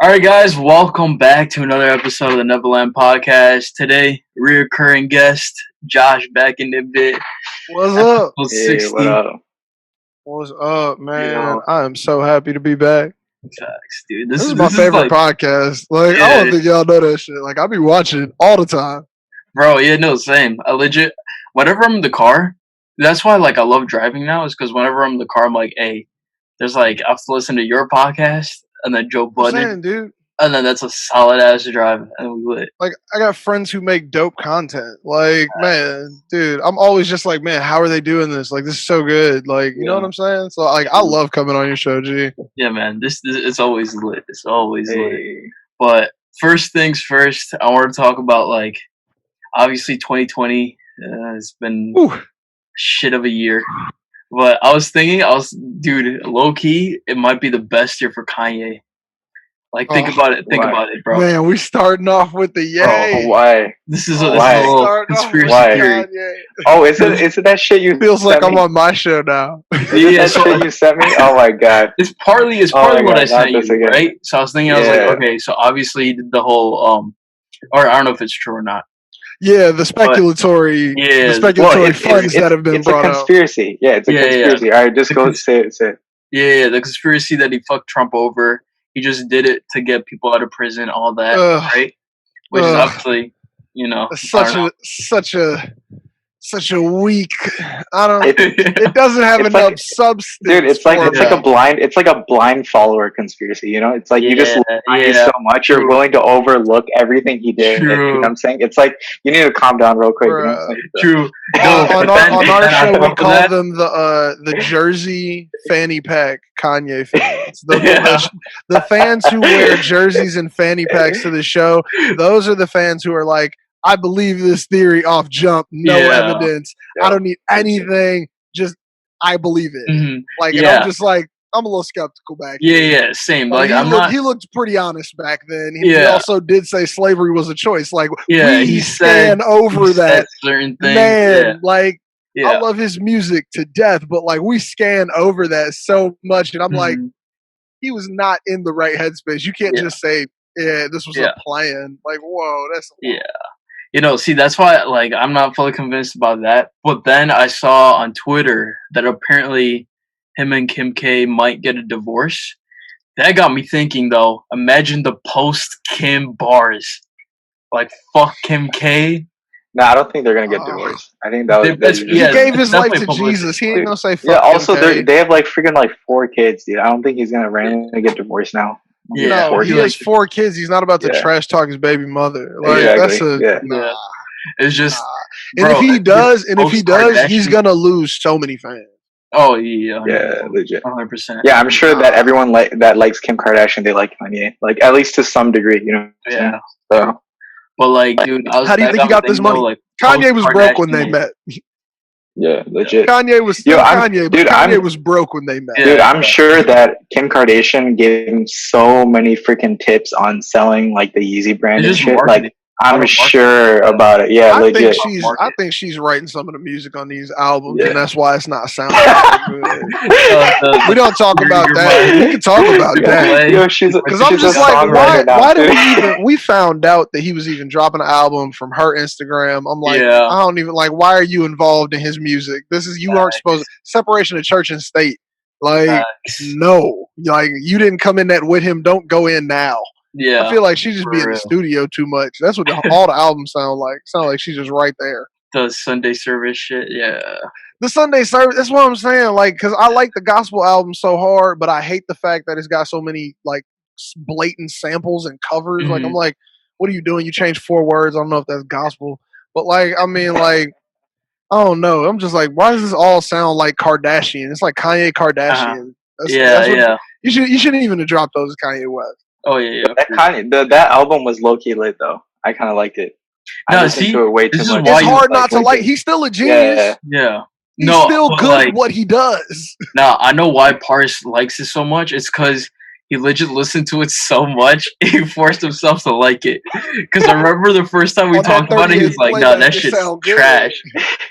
right, guys, welcome back to another episode of the Neverland Podcast. Today, reoccurring guest Josh back in the bit. What's up? Episode Hey, 60. what up? What's up, man? Yo. I am so happy to be back. Facts, dude. This is my favorite podcast. Like, I don't think y'all know that shit. Like, I be watching it all the time. Bro, yeah, no, same. I legit, whenever I'm in the car, that's why, like, I love driving now, is because whenever I'm in the car, I'm like, hey, there's, like, I have to listen to your podcast, and then Joe Budden, Dude. and then that's a solid-ass drive, and we lit. Like, I got friends who make dope content. Like, man, dude, I'm always just like, man, how are they doing this? Like, this is so good. Like, you know what I'm saying? So, like, I love coming on your show, G. Yeah, man, this it's always lit. It's always lit. Hey. But first things first, I want to talk about, like, obviously 2020 has been Ooh. shit of a year. But I was thinking, dude, low key, it might be the best year for Kanye. Like, think about it, bro. Man, we starting off with the yay. Oh, why? This is a Why? little conspiracy Why? theory. Oh, is it that shit you Feels like sent I'm me? on my show now. Yeah, That so shit you sent me? Oh my god. it's partly Oh my what God, I sent not this you, again. right? So I was thinking, I was Yeah. like, okay, so obviously he did the whole or I don't know if it's true or not. Yeah, the speculatory, funds that have been it's brought a out. conspiracy. Yeah, it's a Yeah, yeah. conspiracy. All right, just go say it. Yeah, the conspiracy that he fucked Trump over. He just did it to get people out of prison, all that, Ugh. right? Which is Ugh. obviously, you know, such a weak. I don't. It- It doesn't have it's enough like- substance. Dude, it's like for it's like a blind follower conspiracy, you know? It's like you just love Kanye so much you're true. willing to overlook everything he did. You know True. what I'm saying? It's like you need to calm down real quick. You know what I'm saying? True. on our show, we call that, them the Jersey fanny pack Kanye fans. The fans who wear jerseys and fanny packs to the show. Those are the fans who are like, I believe this theory off jump, no Yeah. evidence. Yeah. I don't need anything. Just I believe it. Mhm. Like, and I'm just like, I'm a little skeptical back Yeah, then. yeah, same. Like, he looked pretty honest back then. He Yeah. also did say slavery was a choice. Like, Yeah, we he scan said- over he said that. certain things. Man, like, Yeah. I love his music to death, but like, we scan over that so much. And I'm like, Mhm. he was not in the right headspace. You can't Yeah. just say, yeah, this was Yeah. a plan. Like, whoa, that's Yeah. You know, see, that's why, like, I'm not fully convinced about that. But then I saw on Twitter that apparently him and Kim K might get a divorce. That got me thinking, though. Imagine the post-Kim bars. Like, fuck Kim K. No, I don't think they're gonna get divorced. I think that was That's- he yeah, gave his it's life to definitely publicity. Jesus. He ain't gonna say fuck yeah. Also, Kim K. they have like freaking like 4 kids, dude. I don't think he's gonna randomly get divorced now. Yeah, No, Four he kids. has 4 kids. He's not about to Yeah. trash talk his baby mother. Like, Exactly, that's yeah. nah. It's just, And bro, if he does, he's post-Kardashian- gonna lose so many fans. Oh, yeah. Yeah, legit. 100%. Yeah, I'm sure that everyone that likes Kim Kardashian, they like Kanye, like at least to some degree, you know. Yeah. So But, like, dude, I was How do you think he got this money? Like, Kanye was broke when they post-Kardashian- met. yeah, legit. Kanye was still Kanye, but dude, Kanye was broke when they met. Yeah. Dude, I'm sure that Kim Kardashian gave him so many freaking tips on selling like the Yeezy brand It's and just shit. marketing. Like, I'm sure about it. Yeah, I legit. think she's writing some of the music on these albums, Yeah. and that's why it's not sounding good. We don't talk about Your that. mind. We can talk about Your that. mind. Yo, she's Because I'm she's just a like, songwriter now, why did dude. we even? We found out that he was even dropping an album from her Instagram. I'm like, Yeah. I don't even like. Why are you involved in his music? You aren't supposed to separation of church and state. Like, Facts. no, like you didn't come in that with him. Don't go in now. Yeah. I feel like she just for be in the real. studio too much. That's what all the albums sound like. Sound like she's just right there. The Sunday service shit. Yeah. The Sunday service. That's what I'm saying. Like, because I like the gospel album so hard, but I hate the fact that it's got so many like blatant samples and covers. Like, I'm like, what are you doing? You changed 4 words. I don't know if that's gospel, but like, I mean, like, I don't know. I'm just like, why does this all sound like Kardashian? It's like Kanye Kardashian. That's what, You shouldn't even have dropped those as Kanye West. Oh yeah. That album was low key lit though. I kind of liked it. No, I listened to it way too this is much. why It's you hard not to like like. it. He's still a genius. Yeah. Yeah. He's still but, good like, at what he does. No, I know why Paris likes it so much. It's because he legit listened to it so much, he forced himself to like it. Because I remember the first time we On that talked about it, he 30th was like, play, "No, that that just shit's sound good." trash."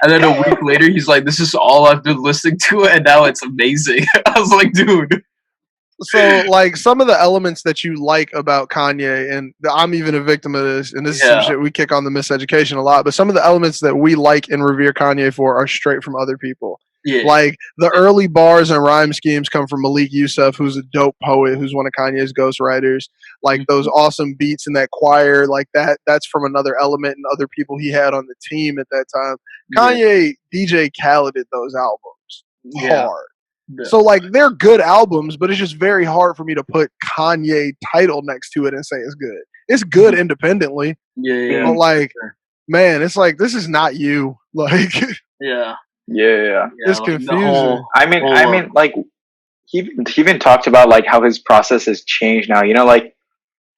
And then a week later, he's like, "This is all I've been listening to, and now it's amazing." I was like, "Dude." So, like, some of the elements that you like about Kanye, and I'm even a victim of this, and this is some Yeah. shit we kick on the miseducation a lot, but some of the elements that we like and revere Kanye for are straight from other people. Yeah. Like, the early bars and rhyme schemes come from Malik Yusuf, who's a dope poet, who's one of Kanye's ghostwriters. Like, those awesome beats in that choir, like, that's from another element and other people he had on the team at that time. Kanye, DJ Khaleded those albums Yeah. hard. So like they're good albums, but it's just very hard for me to put Kanye title next to it and say it's good. It's good independently, Yeah. but like, Sure. man, it's like this is not you. Like, Yeah. it's Like confusing. I mean, like he even talked about like how his process has changed now. You know, like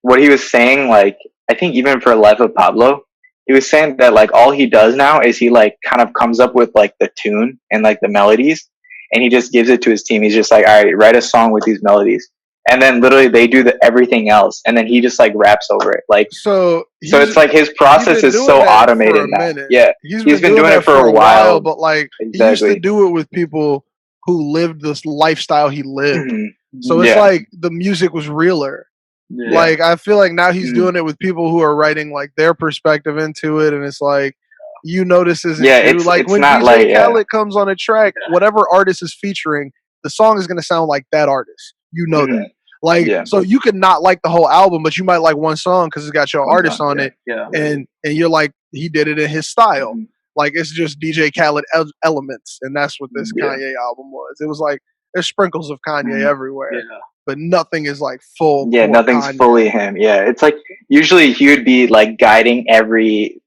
what he was saying. Like I think even for Life of Pablo, he was saying that like all he does now is he like kind of comes up with like the tune and like the melodies, and he just gives it to his team. He's just like, all right, write a song with these melodies, and then literally they do everything else, and then he just like raps over it. Like so it's like his process is so automated now. Yeah, he's been doing it for a while, but like exactly. he used to do it with people who lived this lifestyle he lived. Mm-hmm. So it's like the music was realer. Yeah. Like I feel like now he's doing it with people who are writing like their perspective into it, and it's like you notice as it's like it's when not DJ like, Khaled comes on a track, whatever artist is featuring, the song is gonna sound like that artist. You know that. Like so you could not like the whole album, but you might like one song because it's got your artist on it. Yeah. And you're like, he did it in his style. Like it's just DJ Khaled elements, and that's what this Kanye album was. It was like there's sprinkles of Kanye everywhere. Yeah. But nothing is like full. Yeah, nothing's Kanye. fully him. Yeah, it's like usually he would be like guiding every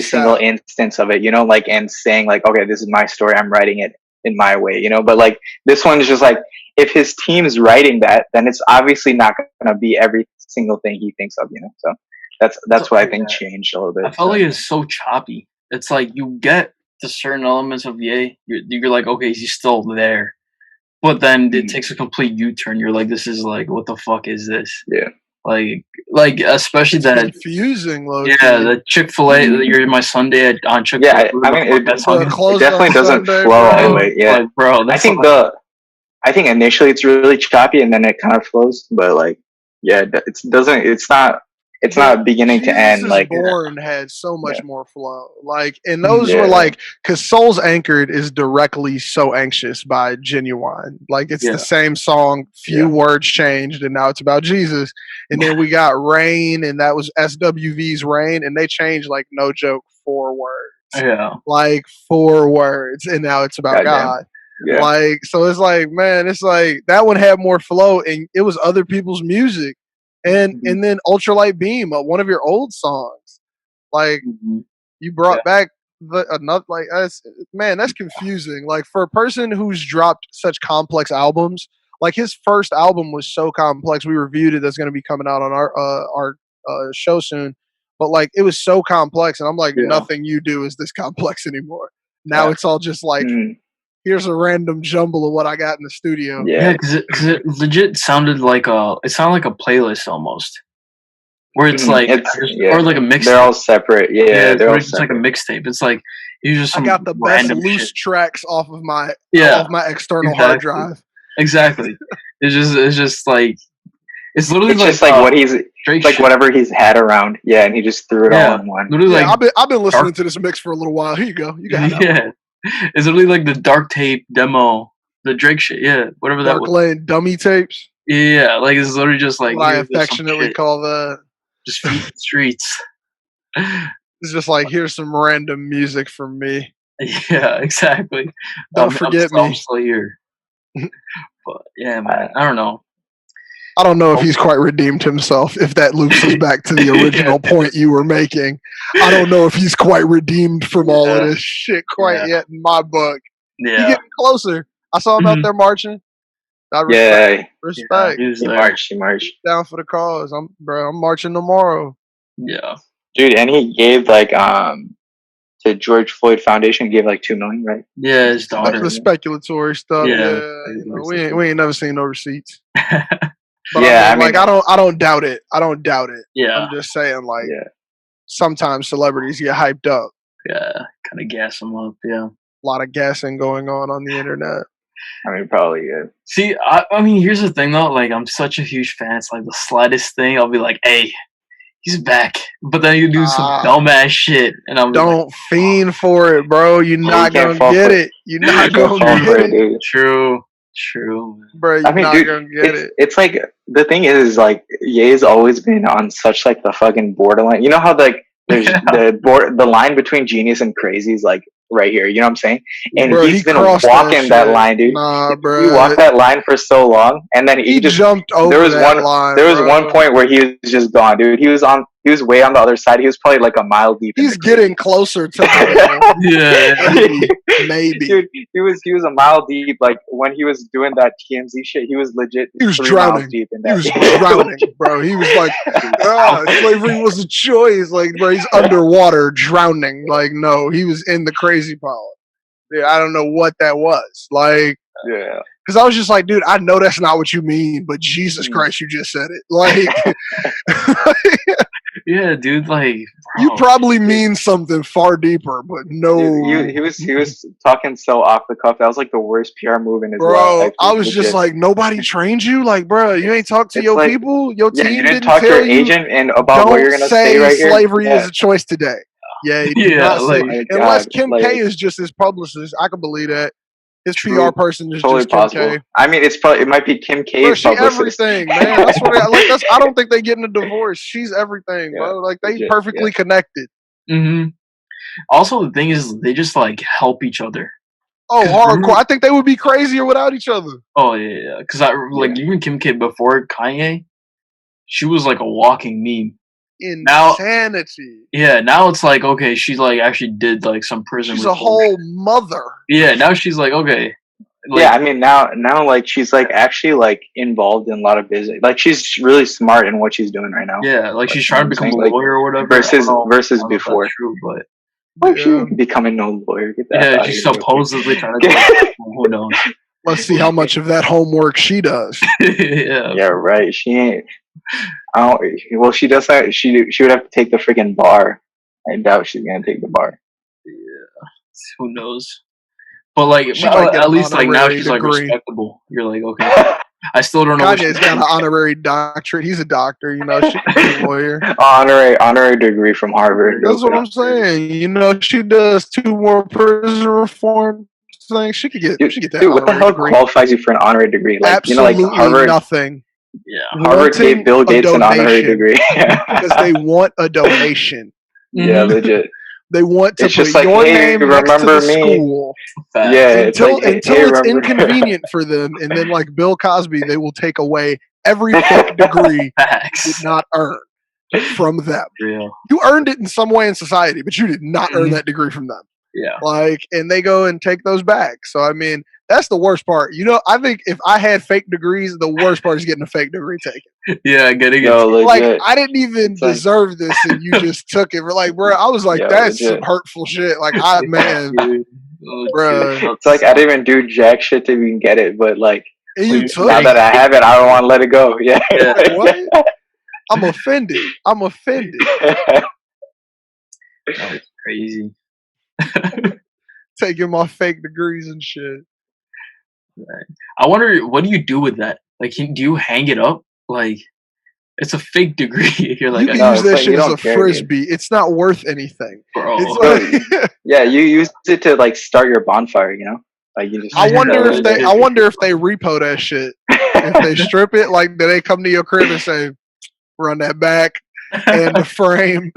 single instance of it, you know, like and saying like, okay, this is my story. I'm writing it in my way, you know. But like this one is just like if his team's writing that, then it's obviously not going to be every single thing he thinks of, you know. So that's what I think changed a little bit. I felt like it's so choppy. It's like you get the certain elements of Ye, you're like, okay, he's still there. But then it takes a complete U-turn. You're like, this is like, what the fuck is this? Yeah. Like especially it's that confusing. The Chick-fil-A. You're my Sunday on Chick-fil-A. Yeah, I mean, it definitely doesn't Sunday, flow all the way. Yeah, like, bro. I think initially it's really choppy and then it kind of flows. But like, yeah, it's not beginning to end. Like Born had so much more flow. Like, and those were like, because Soul's Anchored is directly So Anxious by Genuine. Like, it's the same song, few words changed, and now it's about Jesus. And then we got Rain, and that was SWV's Rain, and they changed, like, no joke, 4 words. Yeah. Like, 4 words, and now it's about God. Yeah. Like, so it's like, man, it's like that one had more flow, and it was other people's music. And then Ultralight Beam, one of your old songs, like you brought back another like that's confusing. Like for a person who's dropped such complex albums, like his first album was so complex. We reviewed it. That's going to be coming out on our show soon. But like it was so complex, and I'm like, nothing you do is this complex anymore. Now it's all just like. Here's a random jumble of what I got in the studio. Yeah, because it legit sounded like a playlist almost, where it's like or like a mixtape. They're all separate. Yeah, they're all it's like a mixtape. It's like you just I got the best loose tracks off of my external hard drive. Exactly. It's just like it's literally it's like just like what he's like whatever he's had around. Yeah, and he just threw it all in one. Literally, I've been listening to this mix for a little while. Here you go. You got it. Yeah. It's literally like the dark tape demo, the Drake shit, whatever that was. Lane dummy tapes. Yeah, like it's literally just like what I affectionately call the just feed the streets. It's just like here's some random music from me. Yeah, exactly. Don't forget me. Slayer. But yeah, man, I don't know. I don't know if he's quite redeemed himself, if that loops us back to the original point you were making. I don't know if he's quite redeemed from all of this shit quite yet in my book. Yeah. He's getting closer. I saw him out there marching. Respect. He marched. Down for the cause. I'm marching tomorrow. Yeah. Dude, and he gave like to George Floyd Foundation gave like $2 million, right? Yeah, his daughter. The speculatory stuff. Yeah. We ain't never seen no receipts. But I don't doubt it. Yeah. I'm just saying, like, sometimes celebrities get hyped up. Yeah, kind of gas them up. Yeah, a lot of gassing going on the internet. I mean, probably, yeah. See, I mean, here's the thing though. Like, I'm such a huge fan. It's like the slightest thing, I'll be like, "Hey, he's back." But then you do some dumbass shit, and I'm don't like, fiend for it, bro. You're not can't gonna fall get for it. You're not Don't gonna fall get for it, dude. true. bro. You're I mean, not dude, gonna get it. it's like the thing is like Ye's always been on such like the fucking borderline. You know how like there's the line between genius and crazy is like right here. You know what I'm saying? And Bro, he's he been crossed walking that shit. line, dude. Nah, He bro. walked that line for so long, and then He just jumped over there was that one line. there was bro. one point where he was just gone, dude. He was way on the other side. He was probably like a mile deep. He's getting closer to the yeah. maybe. Dude, he was a mile deep. Like when he was doing that TMZ shit, he was legit. He was 3 drowning. miles deep in that. He was drowning, bro. He was like, slavery was a choice. Like, bro, he's underwater drowning. Like, no, he was in the crazy part. Yeah, I don't know what that was. Like, yeah. Because I was just like, dude, I know that's not what you mean, but Jesus Christ, you just said it. Like, yeah, dude. Like, bro, you probably mean something far deeper, but no. Dude, he was talking so off the cuff. That was like the worst PR move in his life. I was just like, nobody trained you, like, bro. You ain't talked to your people. Your team you didn't talk to your agent and about what you're gonna say right here. Slavery is a choice today. Yeah, unless Kim K is just his publicist, I can believe that. His PR person is totally just Kim possible. K. I mean, it might be Kim K's publicist. Everything, man. That's what I don't think they getting a divorce. She's everything, bro. Like they perfectly connected. Mm-hmm. Also, the thing is, they just like help each other. Oh, hardcore! I think they would be crazier without each other. Oh yeah, because even Kim K before Kanye, she was like a walking meme. Insanity. Now it's like, okay, she like actually did like some prison. She's a whole mother. Yeah, now she's like, okay. Like, yeah, I mean now like she's like actually like involved in a lot of business. Like she's really smart in what she's doing right now. Yeah, like she's trying to become a lawyer or whatever. Versus before. True, but she's becoming no lawyer. She's supposedly trying to. Who knows? Let's see how much of that homework she does. Yeah, right. She ain't. Well, she does. She would have to take the freaking bar. I doubt she's gonna take the bar. Yeah, who knows? But like, at least like now she's like respectable. You're like, okay. I still don't know. Kanye's got an honorary doctorate. He's a doctor. You know, she can be a lawyer. Honorary degree from Harvard. That's what I'm saying. You know, she does 2 more prison reform things. She could get. She get that. Dude, what the hell qualifies you for an honorary degree? Like, absolutely, you know, like Harvard. Nothing. Yeah, Harvard gave Bill Gates an honorary degree because they want a donation. Yeah, legit. They want to put like, your name next to the school. Yeah, until it's inconvenient for them, and then like Bill Cosby, they will take away every fake degree you did not earn from them. Real. You earned it in some way in society, but you did not earn that degree from them. Yeah, like, and they go and take those back. So I mean, that's the worst part. You know, I think if I had fake degrees, the worst part is getting a fake degree taken. Yeah, getting it. Like, I didn't even deserve this, and you just took it. Like, bro, I was like, that's some hurtful shit. Like, man, bro. It's like I didn't even do jack shit to even get it, but like, now that I have it, I don't want to let it go. Yeah. What? I'm offended. That's crazy. Taking my fake degrees and shit. Right. I wonder, what do you do with that? Like, do you hang it up? Like, it's a fake degree. You're like, you can use that shit as a frisbee. It's not worth anything, bro. It's like, yeah, you use it to like start your bonfire. You know, like you just. I wonder if they repo that shit. If they strip it, like, do they come to your crib and say, "Run that back"? And the frame.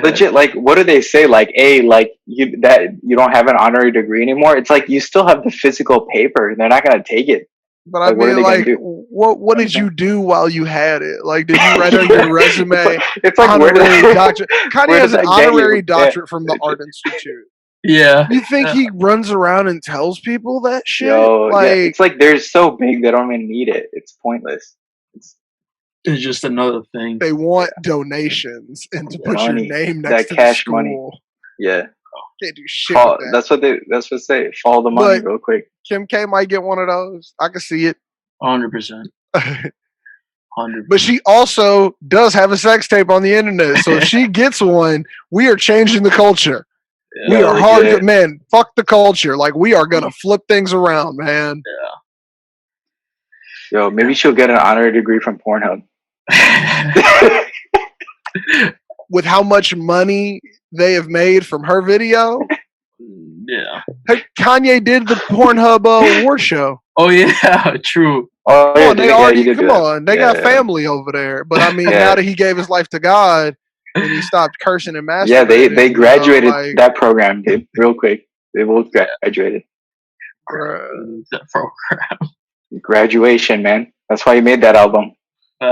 Legit, like, what do they say? Like, like you don't have an honorary degree anymore. It's like you still have the physical paper. They're not gonna take it. But I mean, like, what did you do while you had it? Like, did you write on your resume? It's like honorary doctorate. Kanye has an honorary doctorate from the Art Institute. Yeah. You think he runs around and tells people that shit? It's like they're so big they don't even need it. It's pointless. It's just another thing. They want donations and to put your name next to cash the school. Money. Yeah. Can't do shit with that. That's what they say. Follow the money real quick. Kim K might get one of those. I can see it. 100%. 100%. But she also does have a sex tape on the internet. So if she gets one, we are changing the culture. We are Hell hard, yeah. man. Fuck the culture. Like we are gonna flip things around, man. Yo, maybe she'll get an honorary degree from Pornhub. With how much money they have made from her video, Yeah. hey, Kanye did the Pornhub award show. Oh yeah, true. Oh Come yeah, on, they yeah, already you did do come that. on. They got family over there. But I mean, Yeah. now that he gave his life to God and he stopped cursing and masturbating, Yeah, they graduated like, that program, dude, real quick. They both graduated. That program. Graduation, man. That's why he made that album. they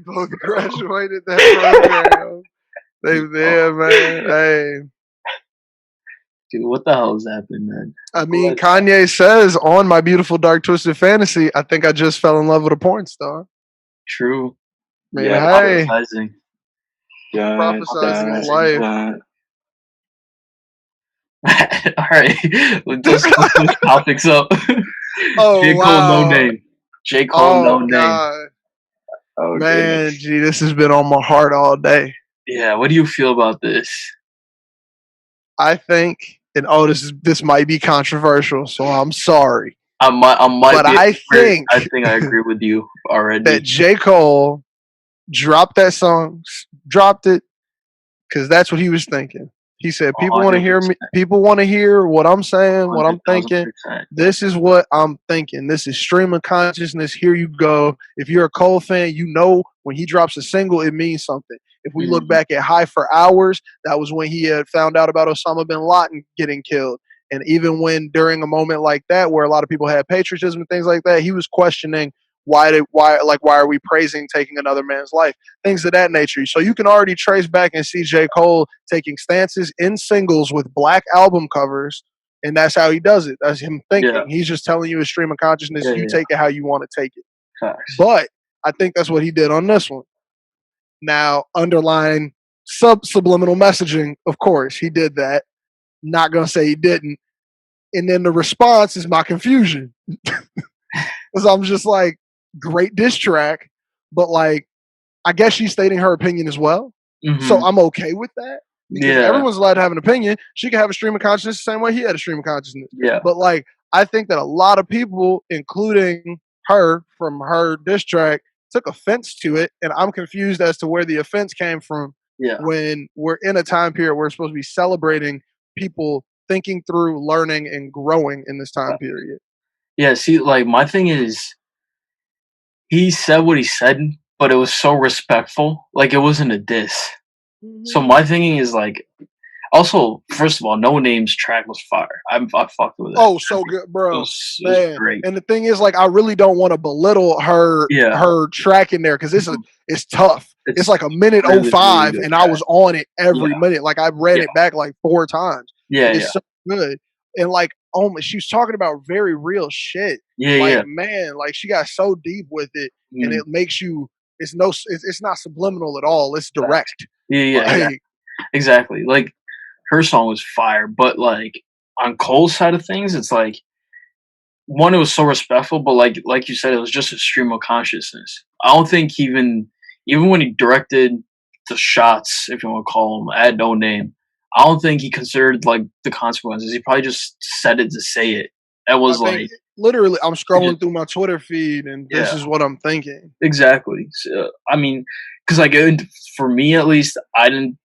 both graduated that program. Yeah, man. Hey. Dude, what the hell is happening, man? I mean, Kanye says on My Beautiful Dark Twisted Fantasy, I think I just fell in love with a porn star. True. I mean, Yeah, hey, Prophesizing. prophesizing his life. All right, let's switch topics up. Oh, J. Cole, wow. No Name. J. Cole, No Name. God. Oh, Man, goodness. gee, this has been on my heart all day. Yeah, what do you feel about this? I think, and this might be controversial, so I'm sorry. I might But be. I think I agree with you already. that J. Cole dropped that song, dropped it, because that's what he was thinking. He said, "People want to hear me. People want to hear what I'm saying, what I'm thinking. This is what I'm thinking. This is stream of consciousness. Here you go. If you're a Cole fan, you know when he drops a single, it means something. If we look back at High for Hours, that was when he had found out about Osama bin Laden getting killed. And even when during a moment like that, where a lot of people had patriotism and things like that, he was questioning why are we praising taking another man's life, things of that nature. So you can already trace back and see J. Cole taking stances in singles with black album covers, and that's how he does it. That's him thinking. Yeah. He's just telling you his stream of consciousness. You take it how you want to take it. Facts. But I think that's what he did on this one. Now, underlying subliminal messaging, of course, he did that. Not gonna say he didn't. And then the response is my confusion. Because I'm just like, great diss track, but like, I guess she's stating her opinion as well. Mm-hmm. So I'm okay with that. Because everyone's allowed to have an opinion. She can have a stream of consciousness the same way he had a stream of consciousness. Yeah. But like, I think that a lot of people, including her from her diss track, took offense to it. And I'm confused as to where the offense came from when we're in a time period where we're supposed to be celebrating people thinking through, learning, and growing in this time period. Yeah, see, like, my thing is, he said what he said, but it was so respectful. Like, it wasn't a diss. Mm-hmm. So my thinking is, like, also, first of all, No Name's track was fire. I fucked with it. Oh, so good, bro. It was great. And the thing is, like, I really don't want to belittle her track in there because it's tough. It's like a minute really, 05, really and track. I was on it every minute. Like, I ran it back like 4 times. It's so good. And like, she was talking about very real shit. Man, like she got so deep with it, and it makes you. It's not subliminal at all. It's direct. Exactly. Like her song was fire, but like on Cole's side of things, it's like one, it was so respectful, but like you said, it was just a stream of consciousness. I don't think even when he directed the shots, if you want to call them, at No Name, I don't think he considered like the consequences. He probably just said it to say it. That was like literally, I'm scrolling through my Twitter feed, and this is what I'm thinking. Exactly. So, I mean, because like for me at least, I didn't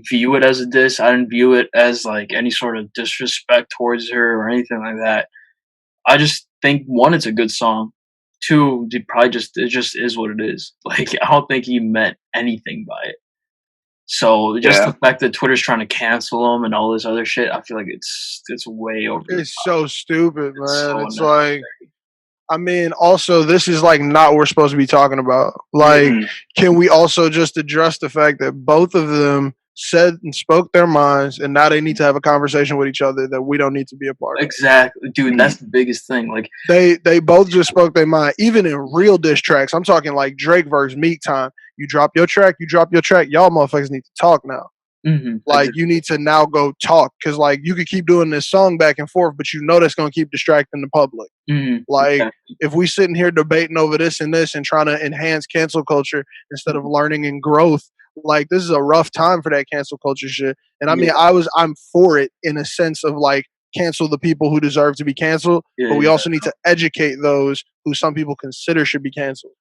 view it as a diss. I didn't view it as like any sort of disrespect towards her or anything like that. I just think one, it's a good song. Two, it just is what it is. Like I don't think he meant anything by it. So just the fact that Twitter's trying to cancel him and all this other shit, I feel like it's way over. It's so stupid, man. It's like, I mean, also this is like not what we're supposed to be talking about. Like, can we also just address the fact that both of them said and spoke their minds, and now they need to have a conversation with each other that we don't need to be a part of? Exactly, dude. That's the biggest thing. Like they both just spoke their mind, even in real diss tracks. I'm talking like Drake versus Meek time. You drop your track. Y'all motherfuckers need to talk now. Like you need to now go talk, because like you could keep doing this song back and forth, but you know that's gonna keep distracting the public. Like if we sitting here debating over this and trying to enhance cancel culture instead of learning and growth, Like, this is a rough time for that cancel culture shit. And I mean, Yeah. I'm for it in a sense of like cancel the people who deserve to be canceled, Yeah, but we yeah. also need to educate those who some people consider should be canceled.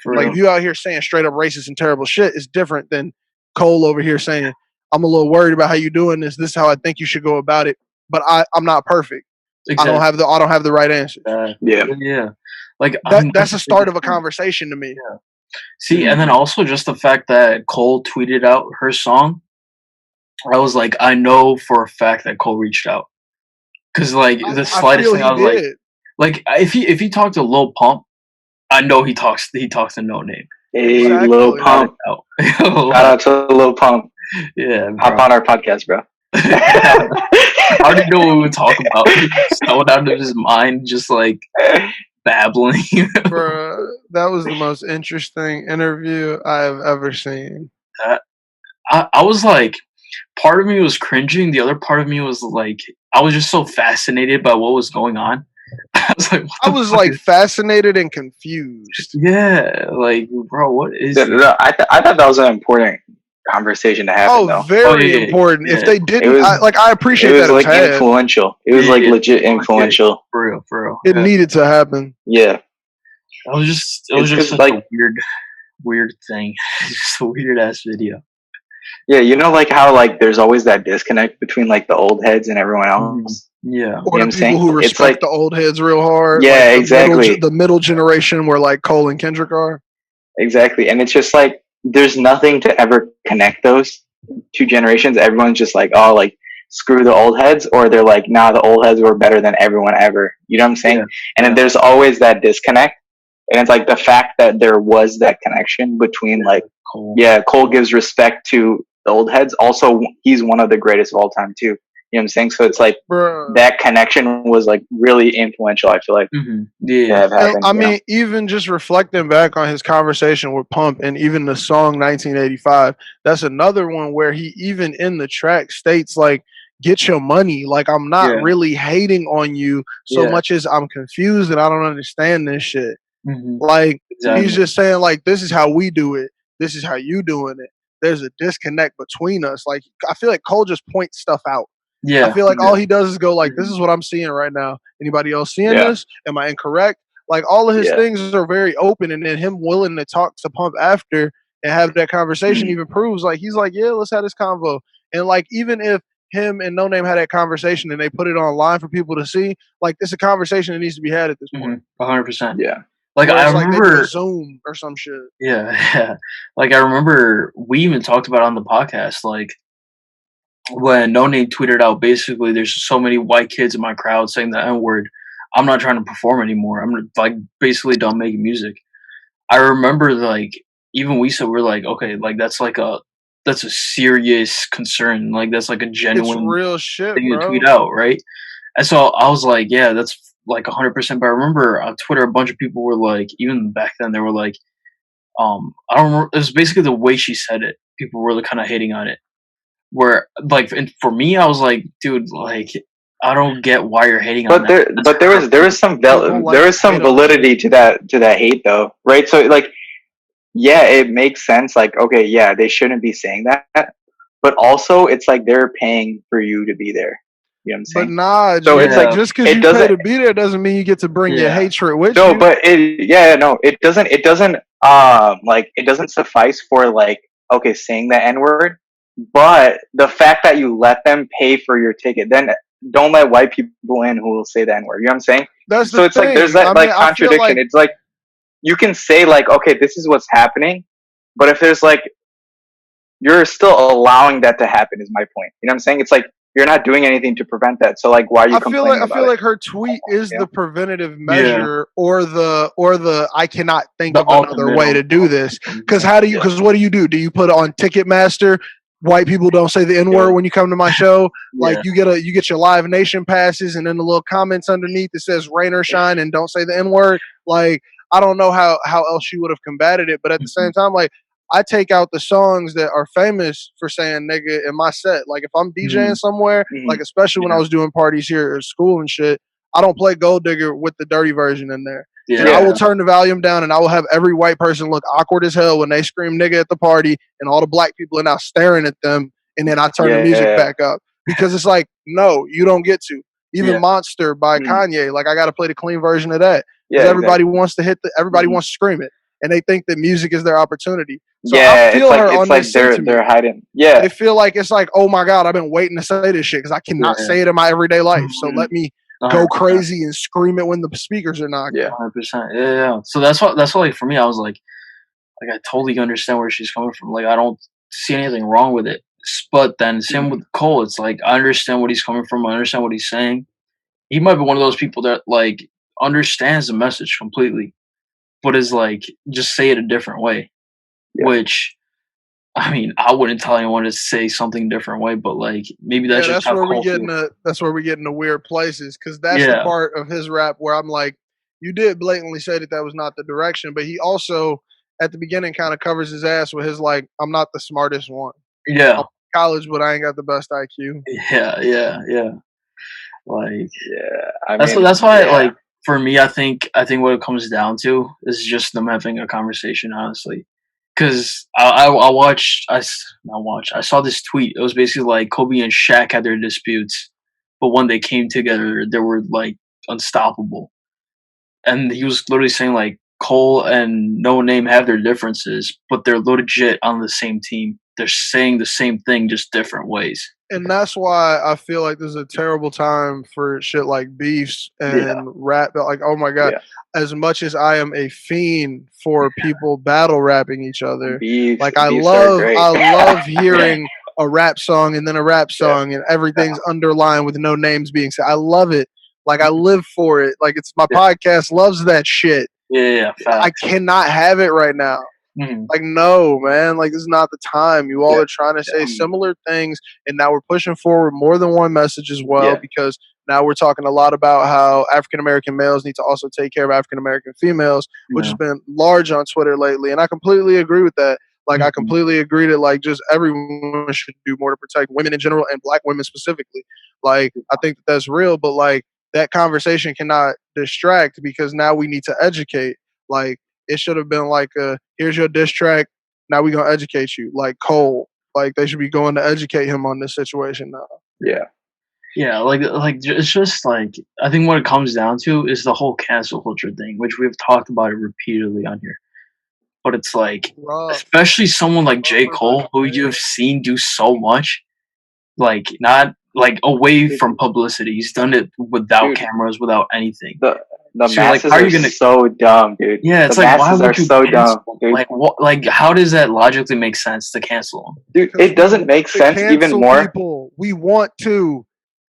For Like, real. if you out here saying straight up racist and terrible shit, it's different than Cole over here saying, I'm a little worried about how you doing this. This is how I think you should go about it. But I'm not perfect. Exactly. I don't have the right answers. Yeah. Yeah. Like That's the start of a conversation to me. Yeah. See, and then also just the fact that Cole tweeted out her song, I was like, I know for a fact that Cole reached out. Cause like the I slightest feel thing, he I was did. like, if he talked to Lil Pump, I know he talks to Noname. Hey, Exactly. Lil Pump. Out. Shout out to Lil Pump. Yeah, Hop bro. on our podcast, bro. I already know what we would talk about. He's going out of his mind, just like babbling. Bruh, that was the most interesting interview I have ever seen. I was like, part of me was cringing. The other part of me was like, I was just so fascinated by what was going on. I was like, what I the was fuck like is- fascinated and confused. yeah, like, bro, what is I this? thought that was an important conversation to happen, though. Very yeah, important. yeah. If they didn't, It was- I appreciate It was that like it's had. influential. It was like Yeah. legit influential. For real. It needed to happen. Yeah. It was just It's such just like- a weird thing. Just a weird ass video. Yeah, you know, like how like there's always that disconnect between like the old heads and everyone else. Yeah. Or You know the what I'm people saying? who It's respect like- the old heads real hard. Yeah, like the exactly. the middle generation where like Cole and Kendrick are. Exactly. And it's just like there's nothing to ever connect those two generations. Everyone's just like, oh, like screw the old heads, or they're like, nah, the old heads were better than everyone ever. You know what I'm saying? Yeah. And then there's always that disconnect. And it's like the fact that there was that connection between like, Cool. yeah, Cole gives respect to the old heads. Also, he's one of the greatest of all time too. You know what I'm saying? So it's like Bruh. that connection was like really influential. I feel like Mm-hmm. to Yeah. have happened. I you know? mean, even just reflecting back on his conversation with Pump and even the song 1985, that's another one where he even in the track states like, get your money. Like, I'm not Yeah. really hating on you so Yeah. much as I'm confused and I don't understand this shit. Mm-hmm. Like, Exactly. he's just saying like, this is how we do it. This is how you doing it. There's a disconnect between us. Like, I feel like Cole just points stuff out. Yeah. I feel like all he does is go like, this Mhm. is what I'm seeing right now. Anybody else seeing Yeah. this? Am I incorrect? Like, all of his Yeah. things are very open, and then him willing to talk to Pump after and have that conversation Mhm. even proves like he's like, yeah, let's have this convo. And like, even if him and Noname had that conversation and they put it online for people to see, like, it's a conversation that needs to be had at this point. 100%. Yeah. Like Where I it's like they do remember. a Zoom or some shit. Yeah. Like I remember we even talked about it on the podcast, like when No Name tweeted out basically there's so many white kids in my crowd saying the N-word, I'm not trying to perform anymore. I'm like basically done making music. I remember like even we said we're like, okay, like that's a serious concern. Like that's like a It's genuine real shit, thing to bro. tweet out, right? And so I was like, yeah, that's like 100%. But I remember on Twitter, a bunch of people were like, even back then, they were like, I don't remember. It was basically the way she said it. People were kind of hating on it. Where like, and for me, I was like, dude, like, I don't get why you're hating on that. But there was some People like there was to some hate on validity to that hate though, right? So like, yeah, it makes sense. Like, okay, yeah, they shouldn't be saying that, but also it's like they're paying for you to be there. You know what I'm But saying? nah, So it's like like, just because it you pay to doesn't- be there doesn't mean you get to bring your Yeah. hatred with No, you. but it doesn't like it doesn't suffice for like, okay, saying the N-word, but the fact that you let them pay for your ticket, then don't let white people in who will say the N-word. You know what I'm saying? That's So the it's thing. like there's that I like mean, I feel contradiction. like It's like you can say like, okay, this is what's happening, but if there's like you're still allowing that to happen is my point. You know what I'm saying? It's like you're not doing anything to prevent that. So like why are you complaining about it? like her tweet is Yeah. the preventative measure or the I cannot think The of another way to do this. Because what do you do? Do you put on Ticketmaster? White people don't say the N-word Yeah. when you come to my show. Like Yeah. you get your Live Nation passes, and then the little comments underneath that says rain or shine and don't say the N-word. Like, I don't know how else she would have combated it, but at the same time, like, I take out the songs that are famous for saying nigga in my set. Like, if I'm DJing somewhere, Mhm. like especially when I was doing parties here at school and shit, I don't play Gold Digger with the dirty version in there. Yeah. And I will turn the volume down, and I will have every white person look awkward as hell when they scream nigga at the party, and all the black people are now staring at them, and then I turn the music back up. Because it's like, no, you don't get to. Even Monster by Kanye, like I got to play the clean version of that. Because everybody wants to everybody wants to scream it. And they think that music is their opportunity. So I feel her on this sentiment. They're hiding. Yeah. They feel like it's like, oh my God, I've been waiting to say this shit because I cannot say it in my everyday life. So let me go crazy and scream it when the speakers are knocking. Yeah, 100%. Yeah. So that's why like for me, I was like I totally understand where she's coming from. Like I don't see anything wrong with it. But then same with Cole, it's like I understand what he's coming from. I understand what he's saying. He might be one of those people that like understands the message completely, but is like just say it a different way. Which I mean, I wouldn't tell anyone to say something different way, but like maybe that's just how Cole feels. That's where we get into weird places because that's the part of his rap where I'm like, you did blatantly say that was not the direction, but he also at the beginning kind of covers his ass with his like, I'm not the smartest one. Yeah, I'm college, but I ain't got the best IQ. Yeah. Like, I mean, that's why like for me, I think what it comes down to is just them having a conversation, honestly. Because I saw this tweet. It was basically like Kobe and Shaq had their disputes, but when they came together, they were like unstoppable. And he was literally saying like Cole and Noname have their differences, but they're legit on the same team. They're saying the same thing, just different ways. And that's why I feel like this is a terrible time for shit like beefs and rap. Like, oh my God, as much as I am a fiend for people battle rapping each other, like I love hearing a rap song and then a rap song and everything's underlined with no names being said. I love it. Like I live for it. Like it's my podcast loves that shit. Yeah. I cannot have it right now. Like, no, man, like this is not the time. You all are trying to say similar things, and now we're pushing forward more than one message as well, because now we're talking a lot about how African American males need to also take care of African American females, which has been large on Twitter lately, and I completely agree with that. Like, I completely agree that like just everyone should do more to protect women in general and black women specifically. Like, I think that's real, but like that conversation cannot distract because now we need to educate. Like, it should have been like, here's your diss track. Now we're going to educate you. Like Cole. Like, they should be going to educate him on this situation now. Yeah, like it's just like, I think what it comes down to is the whole cancel culture thing, which we've talked about it repeatedly on here. But it's like, especially someone like J. Cole, who you've seen do so much, like not like away from publicity. He's done it without cameras, without anything. The So masses like, how are you gonna so dumb, dude. Yeah, it's the like, why masses would are you so cancel dumb, him? dude. Like what? Like how does that logically make sense to cancel him? Dude, it doesn't make sense even more. People, we want to.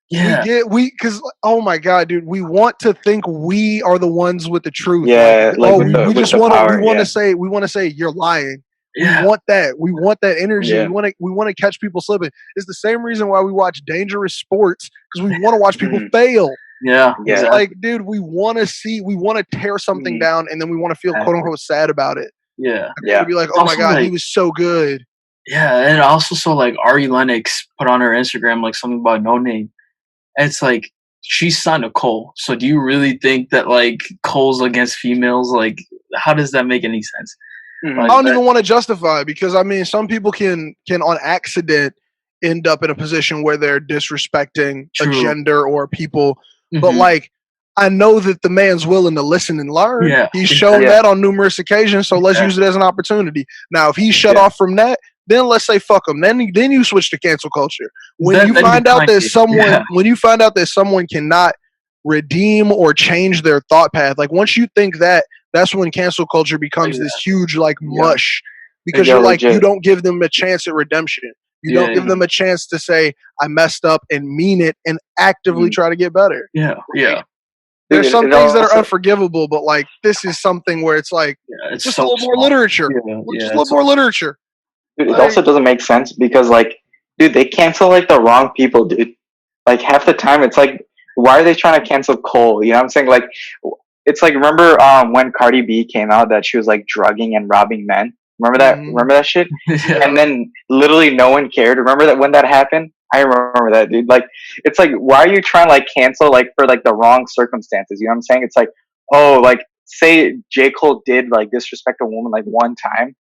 Yeah, because oh my God, dude, we want to think we are the ones with the truth. Yeah, like we want to say you're lying. Yeah. We want that. We want that energy. Yeah. We want to catch people slipping. It's the same reason why we watch dangerous sports, because we want to watch people fail. Yeah. It's like, dude, we want to tear something down, and then we want to feel quote unquote sad about it. Yeah. To be like, oh my God, he was so good. Yeah, and also so like Ari Lennox put on her Instagram like something about Noname. And it's like, she's signed to Cole. So do you really think that like Cole's against females? Like, how does that make any sense? Like, I don't even want to justify it, because I mean, some people can on accident end up in a position where they're disrespecting a gender or people. But like, I know that the man's willing to listen and learn. Yeah, he's shown that on numerous occasions. So let's use it as an opportunity. Now, if he's shut off from that, then let's say fuck him. Then you switch to cancel culture. When you find out that someone cannot redeem or change their thought path, like once you think that, that's when cancel culture becomes this huge like mush, because you're like, you don't give them a chance at redemption. You don't give them a chance to say, I messed up and mean it and actively try to get better. Yeah. There's some things that are unforgivable, but like this is something where it's like, it's just so a little more literature. Just a little more literature. Dude, it also doesn't make sense because like, dude, they cancel like the wrong people, dude. Like half the time it's like, why are they trying to cancel Cole? You know what I'm saying? Like, it's like, remember when Cardi B came out that she was like drugging and robbing men? Remember that? Remember that shit? And then literally no one cared. Remember that when that happened? I remember that, dude. Like, it's like, why are you trying to like cancel like for like the wrong circumstances? You know what I'm saying? It's like, oh, like say J. Cole did like disrespect a woman like one time,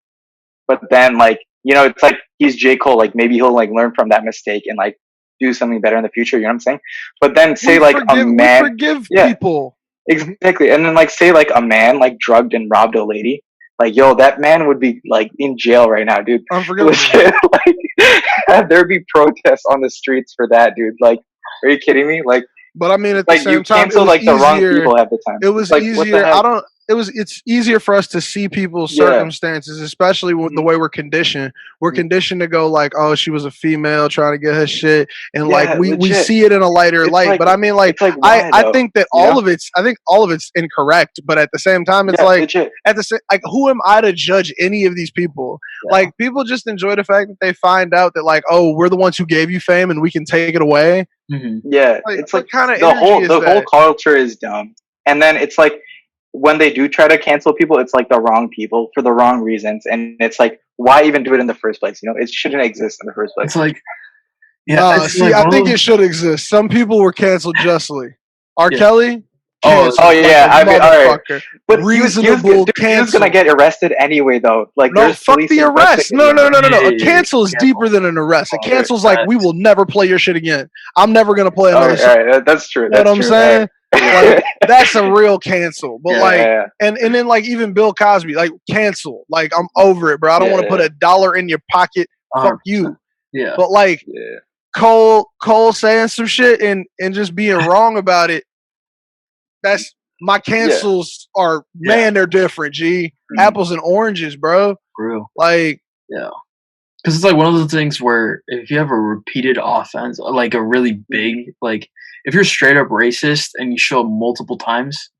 but then like, you know, it's like he's J. Cole, like maybe he'll like learn from that mistake and like do something better in the future, you know what I'm saying? But then say like a man, we forgive yeah, people. exactly. And then like say like a man like drugged and robbed a lady, like yo, that man would be like in jail right now, dude. Unforgivable. Legit, like there'd be protests on the streets for that, dude. Like, are you kidding me? Like, but I mean, at the like same you time, cancel like the wrong people half the time. It was like, easier. It's easier for us to see people's circumstances, especially with the way we're conditioned. We're conditioned to go like, "Oh, she was a female trying to get her shit," and like we see it in a lighter light. Like, but I mean, like, I think that all of it's incorrect. But at the same time, it's like legit. At the same, like, who am I to judge any of these people? Yeah. Like, people just enjoy the fact that they find out that like, oh, we're the ones who gave you fame, and we can take it away. Mm-hmm. Yeah, like, it's like kind of the whole culture is dumb, and then it's like, when they do try to cancel people, it's like the wrong people for the wrong reasons, and it's like, why even do it in the first place? You know, it shouldn't exist in the first place. It's like, yeah. See, I think it should exist. Some people were canceled justly. R. Kelly. Oh yeah, like I mean, all right. But reasonable he was gonna get arrested anyway, though. Like, no, fuck the arrest. No. A cancel is deeper than an arrest. A cancel's like, we will never play your shit again. I'm never gonna play another song. All right, that's true. You know what I'm saying? Like, that's a real cancel. But and then like even Bill Cosby, like, cancel. Like, I'm over it, bro. I don't want to put $1 in your pocket. Fuck you. Yeah. But like Cole saying some shit and just being wrong about it. That's my cancels are they're different. Apples and oranges, bro. Real. Like, because it's like one of those things where if you have a repeated offense, like a really big, like if you're straight up racist and you show up multiple times,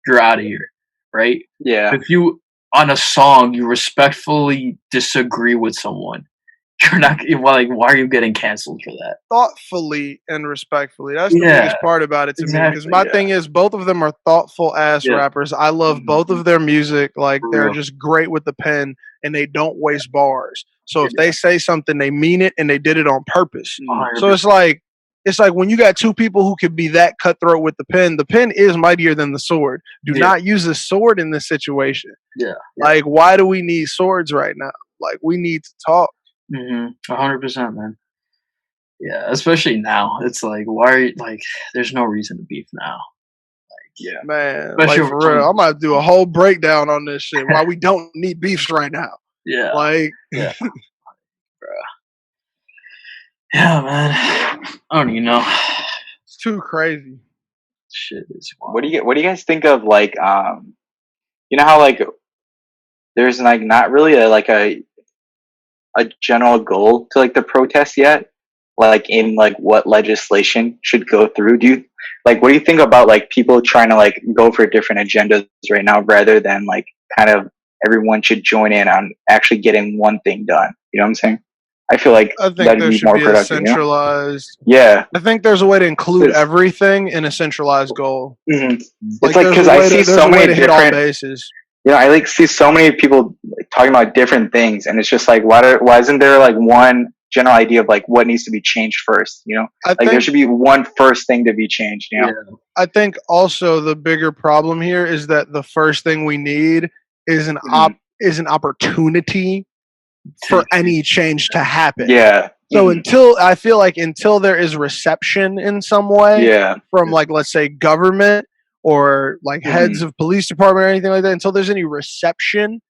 you're out of here, right? Yeah. If you on a song you respectfully disagree with someone, you're not like, why are you getting canceled for that? Thoughtfully and respectfully. That's the biggest part about it to me. Because my thing is, both of them are thoughtful ass rappers. I love both of their music. Like, they're just great with the pen and they don't waste bars. So if they say something, they mean it and they did it on purpose. 100%. So it's like when you got two people who could be that cutthroat with the pen is mightier than the sword. Do not use the sword in this situation. Like, why do we need swords right now? Like, we need to talk. 100%, man. Yeah, especially now. It's like, why are you, like, there's no reason to beef now. Like, man, especially like, for real. I'm about to do a whole breakdown on this shit. Why we don't need beefs right now. Like, yeah, man. I don't even know. It's too crazy. Shit is wild. What do you guys think of, like, you know how like there's like not really a general goal to like the protest yet, like in like what legislation should go through? What do you think about like people trying to like go for different agendas right now rather than like kind of everyone should join in on actually getting one thing done? You know what I'm saying? I feel like I think there should be a centralized. Yeah, I think there's a way to include everything in a centralized goal. Mm-hmm. It's like because I see so many different bases. You know, I like see so many people like, talking about different things, and it's just like, why isn't there like one general idea of like what needs to be changed first? You know, there should be one first thing to be changed. You know, I think also the bigger problem here is that the first thing we need is an opportunity for any change to happen. Yeah. So until there is reception in some way from like, let's say, government or like heads of police department or anything like that, until there's any reception,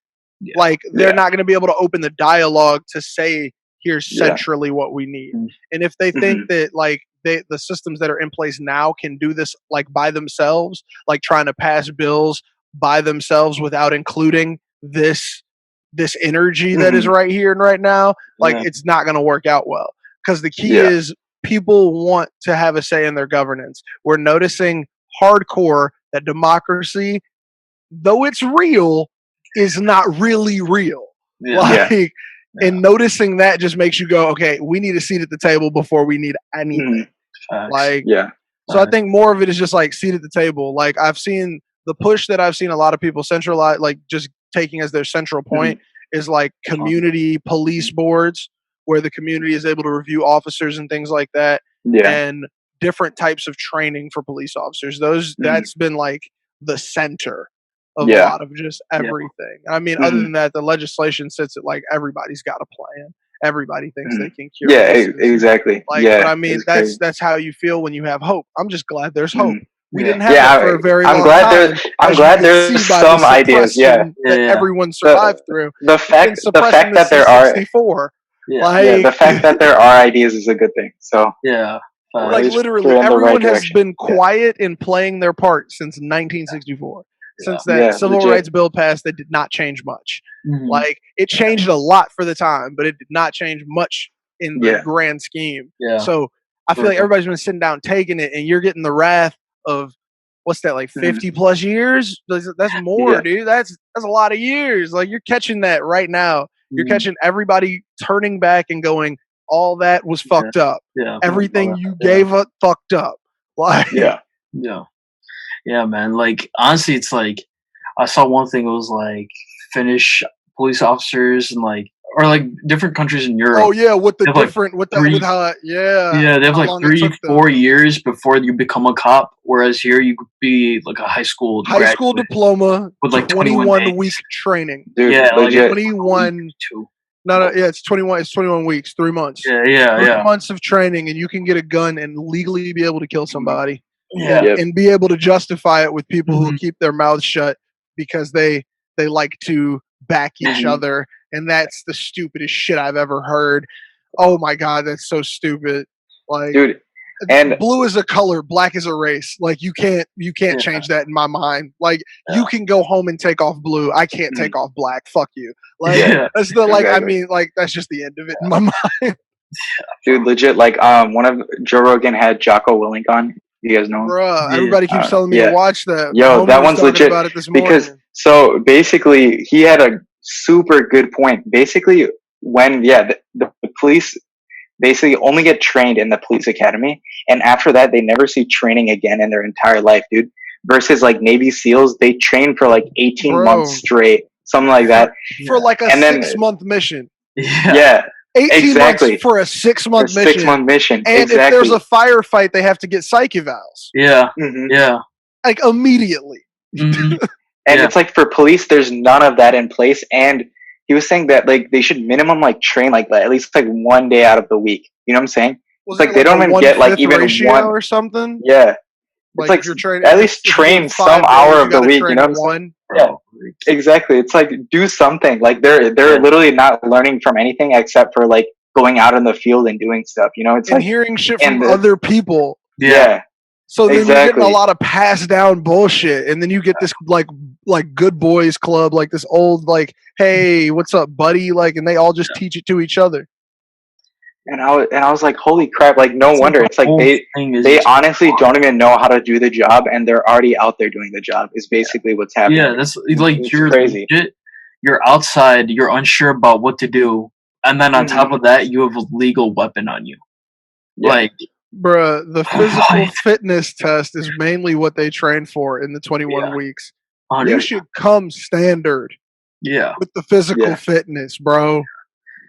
like they're not going to be able to open the dialogue to say, here's centrally what we need. And if they think that like the systems that are in place now can do this like by themselves, like trying to pass bills by themselves without including this energy that is right here and right now, like it's not going to work out well. Because the key is people want to have a say in their governance. We're noticing hardcore that democracy, though it's real, is not really real. And noticing that just makes you go, okay, we need a seat at the table before we need anything. So I think more of it is just like seat at the table. Like, I've seen the push that I've seen a lot of people centralize, like just taking as their central point is like community police boards, where the community is able to review officers and things like that, and different types of training for police officers. That's been like the center of a lot of just everything. I mean, other than that, the legislation sits it like everybody's got a plan. Everybody thinks they can cure. Yeah, exactly. Like, yeah, but I mean, that's how you feel when you have hope. I'm just glad there's hope. We didn't have that for a very I'm long glad time. I'm glad there's some ideas. Yeah, that everyone survived through. The fact that there are the fact that there are ideas is a good thing. So like literally, everyone has been quiet in playing their part since 1964. Since that civil rights bill passed, that did not change much. Like, it changed a lot for the time, but it did not change much in the grand scheme. So I feel like everybody's been sitting down taking it, and you're getting the wrath of what's that, like 50 plus years? That's more, dude. That's a lot of years. Like, you're catching that right now. You're catching everybody turning back and going, all that was fucked up. Everything you gave up fucked up. Like, yeah, man. Like, honestly, it's like I saw one thing. It was like Finnish police officers and like, or like different countries in Europe. Oh yeah, with the different, like they have like 3-4 years before you become a cop. Whereas here, you could be like a high school diploma with like 21 week training. Dude, yeah, like 21. No, it's 21. It's 21 weeks, 3 months. 3 months of training, and you can get a gun and legally be able to kill somebody. Yeah, and be able to justify it with people who keep their mouths shut because they like to back each other, and that's the stupidest shit I've ever heard. Oh my god, that's so stupid. Like, dude, and blue is a color, black is a race. Like, you can't change that in my mind. Like, you can go home and take off blue. I can't take off black. Fuck you. Like, that's the like. I mean, like, that's just the end of it in my mind. Dude, legit. Like, one of Joe Rogan had Jocko Willink on. You guys know him? Bruh, everybody keeps telling me to watch that. Yo, that one's legit. About it this morning. Because so basically, he had a super good point. Basically, when the police basically only get trained in the police academy, and after that, they never see training again in their entire life, dude. Versus like Navy SEALs, they train for like 18 months straight, something like that, for like a 6-month mission. Yeah. 18 months for a 6-month mission. 6-month mission. And if there's a firefight, they have to get psych evals. Yeah. Like, immediately. And it's like, for police, there's none of that in place. And he was saying that like they should minimum like train like at least like 1 day out of the week. You know what I'm saying? It's like they don't even get like even one or something. Yeah. It's like you're training, at least train some hour of the week. You know what I'm saying? Yeah. Exactly. It's like, do something. Like, they're literally not learning from anything except for like going out in the field and doing stuff. You know, it's and like hearing shit from other people. Yeah. So then you're getting a lot of passed down bullshit, and then you get this like good boys club, like this old like, hey, what's up, buddy? Like, and they all just teach it to each other. And I was like, holy crap! Like, no wonder. It's like they honestly don't even know how to do the job, and they're already out there doing the job. Is basically what's happening. Yeah, that's like, you're crazy. You're outside. You're unsure about what to do, and then on top of that, you have a legal weapon on you. Yeah. Like, bruh, the physical fitness test is mainly what they train for in the 21 weeks. You should come standard. Yeah. With the physical fitness, bro.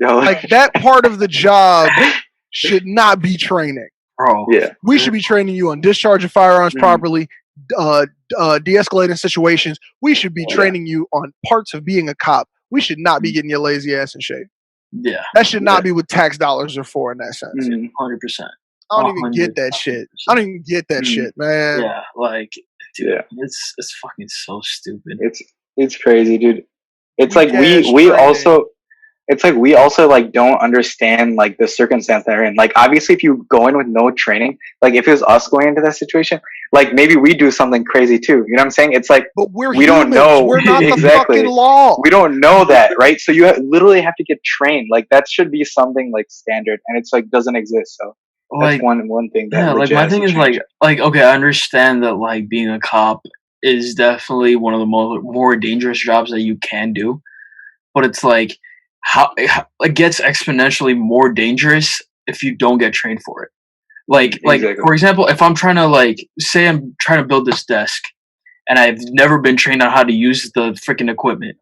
Yo. Like, that part of the job should not be training. Bro. Yeah. We should be training you on discharge of firearms properly, de-escalating situations. We should be training you on parts of being a cop. We should not be getting your lazy ass in shape. Yeah. That should not be what tax dollars are for in that sense. 100%. I don't even get that shit. I don't even get that shit, man. Yeah, like, dude, it's fucking so stupid. It's crazy, dude. It's like we also like don't understand like the circumstance they're in. Like, obviously, if you go in with no training, like if it was us going into that situation, like maybe we do something crazy too. You know what I'm saying? It's like, but we humans. Don't know. We're not the fucking law. We don't know that, right? So you literally have to get trained. Like, that should be something like standard, and it's like doesn't exist. So that's one thing. That like, my thing is like okay, I understand that like being a cop is definitely one of the more dangerous jobs that you can do, but it's like how it gets exponentially more dangerous if you don't get trained for it. Like for example, if I'm trying to like say I'm trying to build this desk and I've never been trained on how to use the freaking equipment,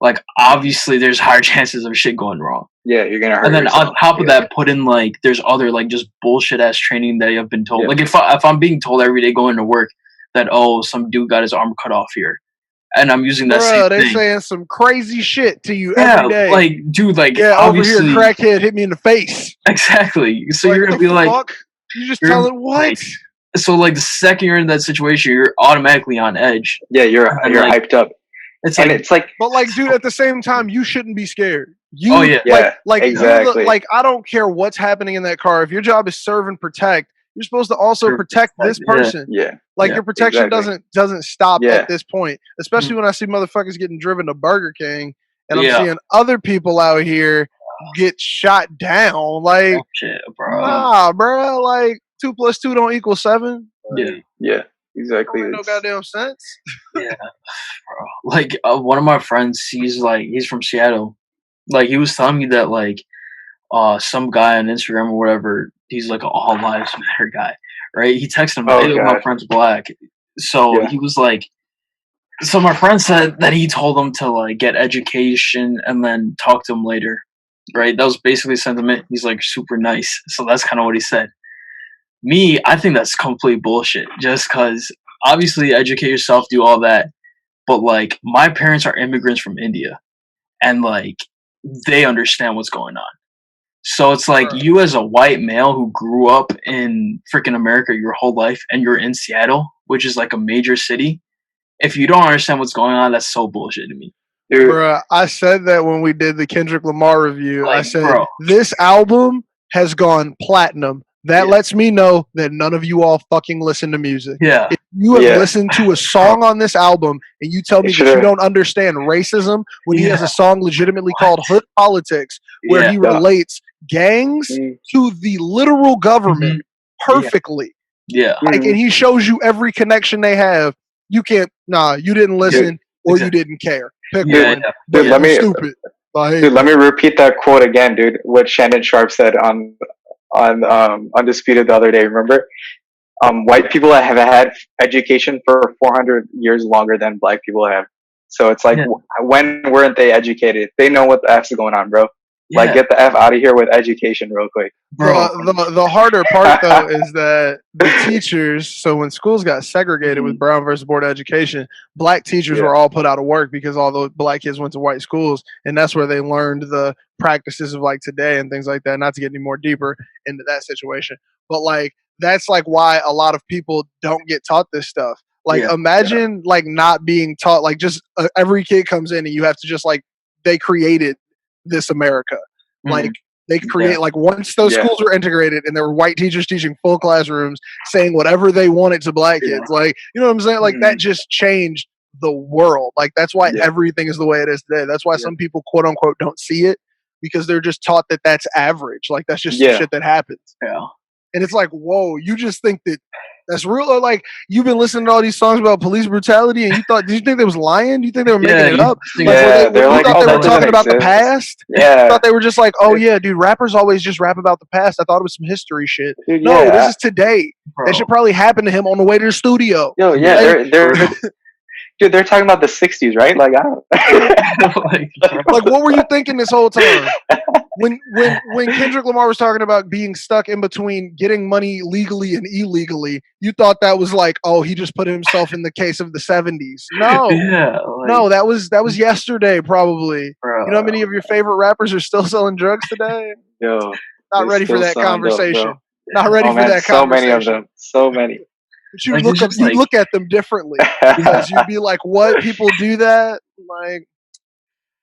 like obviously there's higher chances of shit going wrong. Yeah, you're gonna hurt and then yourself. On top of that, put in like there's other like just bullshit ass training that I've been told. Like if I'm being told every day going to work that some dude got his arm cut off here, and I'm using that Bruh, same they thing. saying some crazy shit to you Yeah, every day. like, dude, like, yeah, over here, obviously, crackhead hit me in the face. exactly. So Like, you're gonna the be like, fuck? You just you're telling what? like, so like the second you're in that situation, you're automatically on edge. Yeah, you're like, hyped up. It's And like, it's like, But like, dude, at the same time, you shouldn't be scared. You oh yeah, yeah, like exactly. like I don't care what's happening in that car. If your job is serve and protect, you're supposed to also protect this person. Yeah. Like Yeah, your protection exactly. doesn't stop Yeah. at this point. Especially when I see motherfuckers getting driven to Burger King and I'm Yeah. seeing other people out here get shot down. Like, shit, bro. nah, bro. Like 2 + 2 don't equal 7. Like, Yeah, exactly. don't make no goddamn sense. Yeah, bro. Like one of my friends, he's from Seattle. Like he was telling me that like some guy on Instagram or whatever, he's like an all lives matter guy, right? He texted him, Oh, "Hey, my God. friend's black." So Yeah. he was like, so my friend said that he told him to like get education and then talk to him later, right? That was basically sentiment. He's like super nice, so that's kind of what he said. Me, I think that's complete bullshit. Just because obviously educate yourself, do all that, but like my parents are immigrants from India, and like they understand what's going on. So it's like Bruh. you as a white male who grew up in freaking America your whole life, and you're in Seattle, which is like a major city. If you don't understand what's going on, that's so bullshit to me. Dude, Bruh, I said that when we did the Kendrick Lamar review. I Like, said, bro, this album has gone platinum. That Yeah. lets me know that none of you all fucking listen to music. yeah, If you have Yeah. listened to a song on this album and you tell me that you should've- don't understand racism when he has Yeah. a song legitimately What? called Hood Politics, where yeah, he relates gangs Mm. to the literal government perfectly. yeah, Like, and he shows you every connection they have. You can't, you didn't listen or exactly. you didn't care. Pick yeah, one. yeah. But Dude, let you're me- stupid. I hate Dude, let that. me repeat that quote again, dude. What Shannon Sharp said on Undisputed the other day. Remember, white people have had education for 400 years longer than black people have. So it's like, Yeah. when weren't they educated? They know what the F's going on, bro. Yeah, Like, get the F out of here with education real quick. bro. The harder part though is that the teachers. So when schools got segregated with Brown versus Board of Education, black teachers Yeah. were all put out of work because all the black kids went to white schools, and that's where they learned the practices of like today and things like that. Not to get any more deeper into that situation, but like that's like why a lot of people don't get taught this stuff. Like Yeah. imagine like not being taught. Like just every kid comes in and you have to just like they created this America. Like they create like once those Yeah. schools were integrated and there were white teachers teaching full classrooms saying whatever they wanted to black Yeah. kids. Like, you know what I'm saying? Like that just changed the world. Like that's why Yeah. everything is the way it is today. That's why Yeah. some people quote unquote don't see it because they're just taught that that's average. Like that's just some Yeah. shit that happens. Yeah. And it's like, whoa, you just think that that's real? Or like you've been listening to all these songs about police brutality and did you think they was lying? Do you think they were making it up? think- Like, Yeah, they're you like, thought oh, they that were talking doesn't about the exist. past? I Yeah. thought they were just like, oh yeah, dude, rappers always just rap about the past. I thought it was some history shit. Dude, No, yeah. this is today. bro. That should probably happen to him on the way to the studio. Yo, yeah, Like- they're dude, they're talking about the 60s, right? Like, I don't like, Like, what were you thinking this whole time? When Kendrick Lamar was talking about being stuck in between getting money legally and illegally, you thought that was like, oh, he just put himself in the case of the 70s. No. yeah, like, No, that was yesterday, probably. bro. You know how many of your favorite rappers are still selling drugs today? Yo, Not they ready for still that selling dope, conversation. bro. Not ready Oh, for man, that so many conversation. of them. So many. But you Like, look it's up, just you like- look at them differently because you'd be like, "What? People do that?" Like,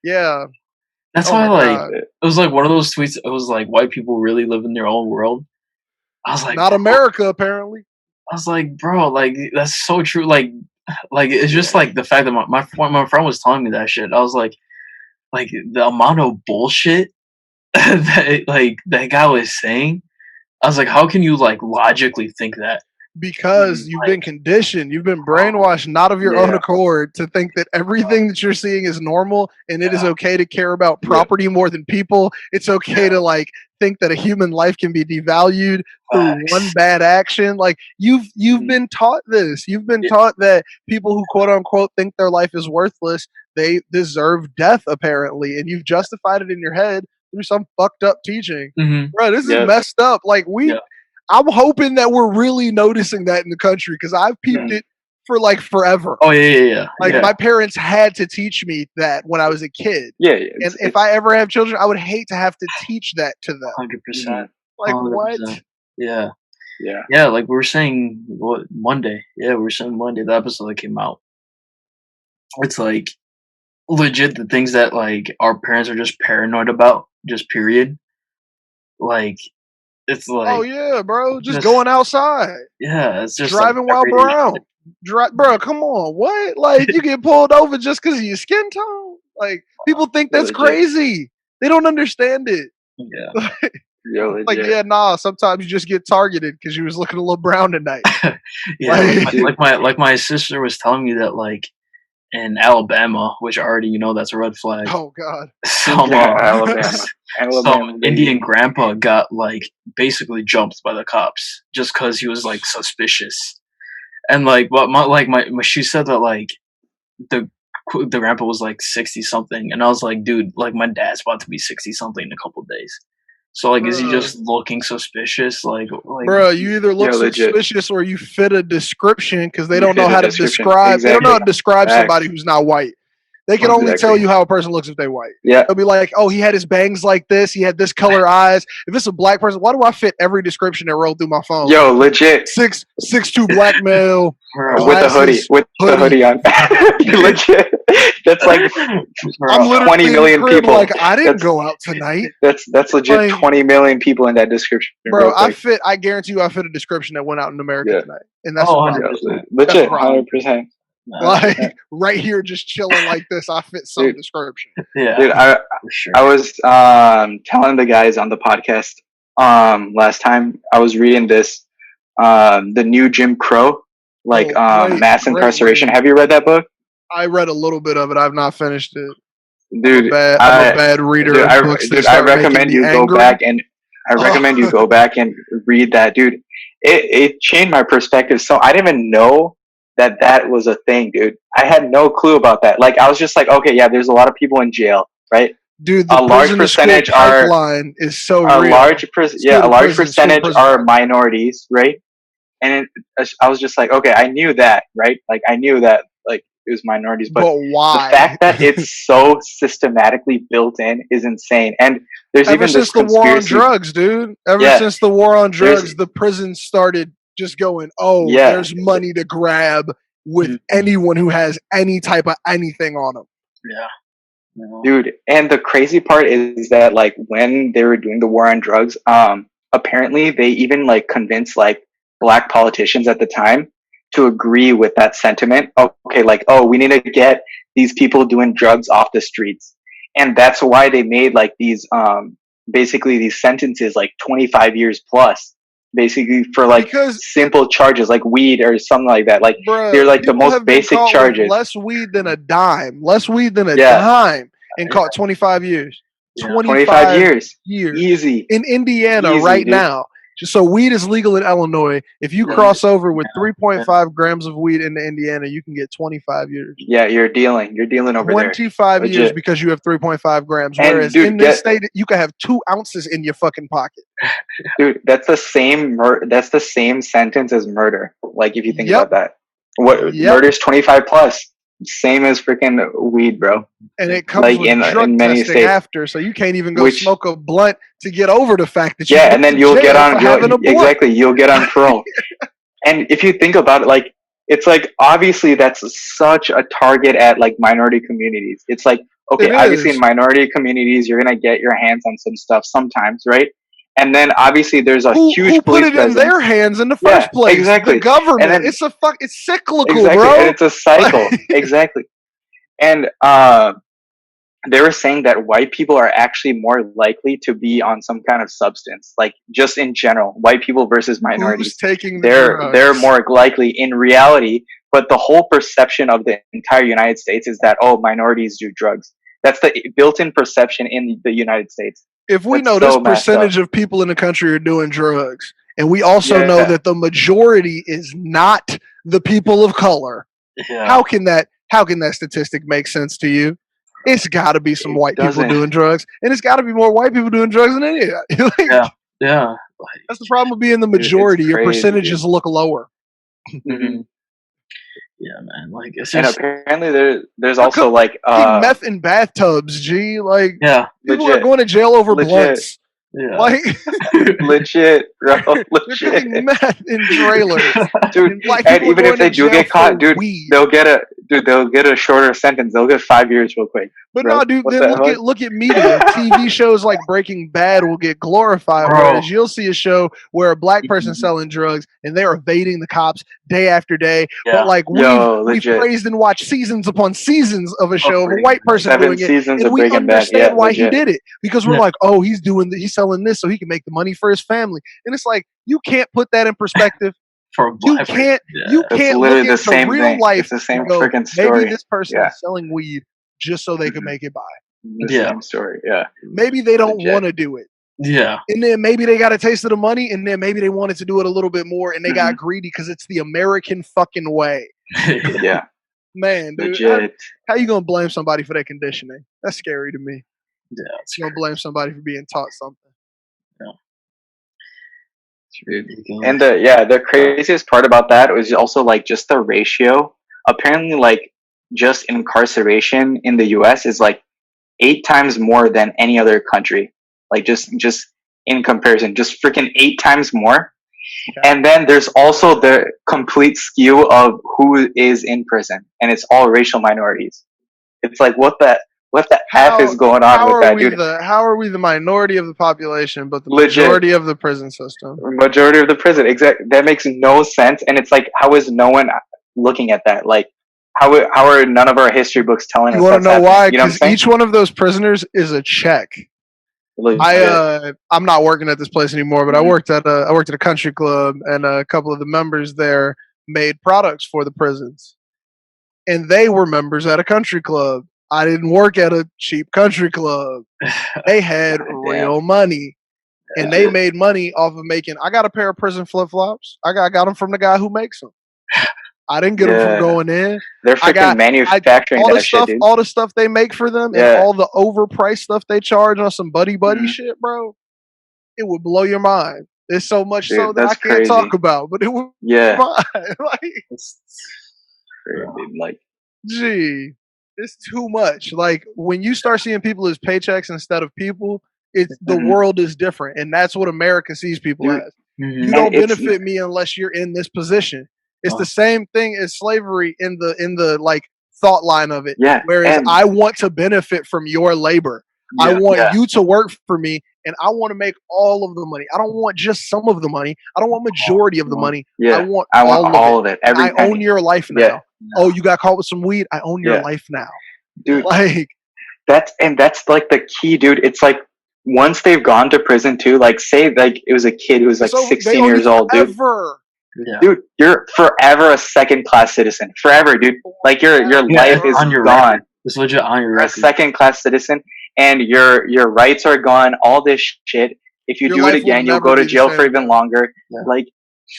yeah. That's Oh why, my like, God. it was like one of those tweets. It was like white people really live in their own world. I was like, Not bro, America, apparently. I was like, bro, like that's so true. Like it's just like the fact that my friend was telling me that shit. I was like the amount of bullshit that that guy was saying. I was like, how can you like logically think that? Because you've been conditioned, you've been brainwashed, not of your own accord, to think that everything that you're seeing is normal and it is okay to care about property more than people. It's okay to like think that a human life can be devalued through one bad action. Like you've been taught this. You've been taught that people who quote unquote think their life is worthless, they deserve death apparently, and you've justified it in your head through some fucked up teaching. Bro, this is messed up. Like I'm hoping that we're really noticing that in the country because I've peeped it for like forever. Oh yeah. Like yeah. my parents had to teach me that when I was a kid. Yeah, And if I ever have children, I would hate to have to teach that to them. 100%. Like 100%. what? Yeah. yeah, Yeah, like we were saying Monday. Yeah, we were saying Monday, the episode that came out. It's like legit the things that like our parents are just paranoid about, just period. Like it's Oh like yeah, bro. Just going outside. yeah, it's just like Driving while everyday brown. shit. Bro, come on. What? Like you get pulled over just because of your skin tone? Like people think that's legit. crazy. They don't understand it. Yeah. Yo, legit. Like yeah, nah. Sometimes you just get targeted because you was looking a little brown tonight. Yeah, Like- like my sister was telling me that like in Alabama, which already that's a red flag. Oh god. Some some Indian grandpa got like basically jumped by the cops just because he was like suspicious, and like but my she said that like the the grandpa was like 60 something, and I was like, dude, like my dad's about to be 60 something in a couple days. So like, is he just looking suspicious? Like, bro, you either look suspicious or you fit a description because they don't know how to describe. They don't know how to describe somebody who's not white. They can only tell you how a person looks if they're white. Yeah, they'll be like, "Oh, he had his bangs like this. He had this color eyes." If it's a black person, why do I fit every description that rolled through my phone? Yo, legit 6'2" black male with a hoodie, the hoodie on. Legit. That's like I'm 20 million people. Like I didn't go out tonight. That's legit. Like, 20 million people in that description, bro. I guarantee you, I fit a description that went out in America tonight, and that's legit, 100%. Like right here, just chilling like this. I fit some description. Yeah, dude. I was telling the guys on the podcast last time. I was reading this the new Jim Crow, like mass incarceration. Have you read that book? I read a little bit of it. I've not finished it. Dude, I'm a bad reader. Dude, I recommend you go back and you go back and read that, dude. It changed my perspective. So I didn't even know that was a thing, dude. I had no clue about that. Like I was just like, okay, yeah, there's a lot of people in jail, right? Dude, the large percentage pipeline is so real. A large percentage are minorities, right? And I was just like, okay, I knew that, right? Like I knew that, like it was minorities, but why? The fact that it's so systematically built in is insane. And there's ever since the war on drugs, dude. Since the war on drugs, the prisons started just going, there's money to grab with anyone who has any type of anything on them. Yeah. Dude, and the crazy part is that like when they were doing the war on drugs, apparently they even like convinced like black politicians at the time to agree with that sentiment. Okay, like, we need to get these people doing drugs off the streets. And that's why they made like these basically these sentences like 25 years plus. Basically for like simple charges like weed or something like that. Like they're like the most basic charges. Less weed than a dime. Dime and caught 25 years. Yeah. 25 years. Easy. In Indiana right now. So weed is legal in Illinois. If you cross over with 3.5 grams of weed into Indiana, you can get 25 years. Yeah, you're dealing over 25 years because you have 3.5 grams. Whereas in this state, you can have 2 ounces in your fucking pocket. Dude, that's the same sentence as murder. Like if you think about that, murder's 25 plus. Same as freaking weed, bro. And it comes like with drug testing states. After, so you can't even go smoke a blunt to get over the fact that you and then you'll get on you'll get on parole. And if you think about it, like it's like obviously that's such a target at like minority communities. It's like obviously in minority communities you're gonna get your hands on some stuff sometimes, right? And then obviously there's a huge who put it in their hands in the first place? Exactly. The government. Then, it's cyclical, bro. And it's a cycle. Exactly. And they were saying that white people are actually more likely to be on some kind of substance, like just in general, white people versus minorities. Who's taking they're more likely in reality, but the whole perception of the entire United States is that minorities do drugs. That's the built-in perception in the United States. If we know this percentage of people in the country are doing drugs, and we also know that the majority is not the people of color, how can that statistic make sense to you? It's got to be some white people doing drugs, and it's got to be more white people doing drugs than any of that. That's the problem with being the majority. Your percentages look lower. Mm-hmm. Yeah, man. Like it's And just apparently there's They're also like cooking meth in bathtubs. G, like yeah, people are legit, going to jail over legit, blunts. yeah. Like legit, bro, they're cooking legit. meth in trailers, Dude, and black and people are even if going to they do jail get caught, for dude, weed. they'll get a shorter sentence. They'll get 5 years real quick, But bro. no, dude. What Then the fuck? look at media. TV shows like Breaking Bad will get glorified, Bro. whereas you'll see a show where a black person selling drugs and they're evading the cops day after day. Yeah. But like Yo, we've legit. praised and watched seasons upon seasons of a show of a Breaking white Bad. person 7 doing it, seasons and of we Breaking Bad. understand Yeah, why he legit. did it because we're Yeah. like, oh, he's selling this so he can make the money for his family, and it's like you can't put that in perspective. For a You black can't person, you It's can't literally look the into same real thing. life It's the same and go, freaking maybe story. this person Yeah, is selling weed just so they can Mhm. make it by. The Yeah. same story. Yeah, Maybe they don't legit. want to do it. Yeah. And then maybe they got a taste of the money, and then maybe they wanted to do it a little bit more, and they got Mhm. greedy because it's the American fucking way. Yeah, Man, dude, legit. how you gonna blame somebody for their conditioning? That's scary to me. Yeah, it's You gonna blame somebody for being taught something? ridiculous. And the craziest part about that was also like just the ratio. Apparently, like just incarceration in the U.S. is like 8 times more than any other country. Like just in comparison, just freaking 8 times more. Okay. And then there's also the complete skew of who is in prison, and it's all racial minorities. It's like what the f is going on with that, dude? How are we the minority of the population, but the Legit. majority of the prison system? Majority of the prison, exactly. That makes no sense, and it's like, how is no one looking at that? Like, how are none of our history books telling You us want to that's know happening? why? You know what I'm Because saying? each one of those prisoners is a check. Legit. I'm not working at this place anymore, but I Mhm. worked at a country club, and a couple of the members there made products for the prisons, and they were members at a country club. I didn't work at a cheap country club. They had God damn. real money, and they Legit. made money off of making. I got a pair of prison flip flops. I got them from the guy who makes them. I didn't get them from Yeah. going in. They're freaking manufacturing all the that shit, stuff, dude. all the stuff they make for them, and Yeah. all the overpriced stuff they charge on some buddy Mhm. shit, bro. It would blow your mind. It's so much so Dude, that I that's can't crazy. talk about, but it would Yeah. blow your mind. Like, It's Crazy, dude. Like, gee, it's too much. Like when you start seeing people as paychecks instead of people, it's the Mhm. world is different, and that's what America sees people Dude, as. mhm. You and don't it's benefit me unless you're in this position. It's Oh. the same thing as slavery in the like thought line of it. yeah. Whereas And I want to benefit from your labor. I Yeah. want Yeah. you to work for me, and I want to make all of the money. I don't want just some of the money. I don't want majority of the money. I yeah, want I want all all of it. of it. And Every I own penny. your life now. Yeah. Oh, you got caught with some weed? I own your Yeah. life now. Dude, Like, that's like the key, dude. It's like once they've gone to prison too, like say like it was a kid who was like so they 16 own years you old, dude. forever. Yeah. Dude, you're forever a second class citizen. Forever, dude. Like your Yeah, life it's is on your gone. record. It's legit on your You're a record. second class citizen, and your rights are gone. All this shit. If you Your do it life will again, you'll never go to be the jail for same even again. longer. Yeah. Like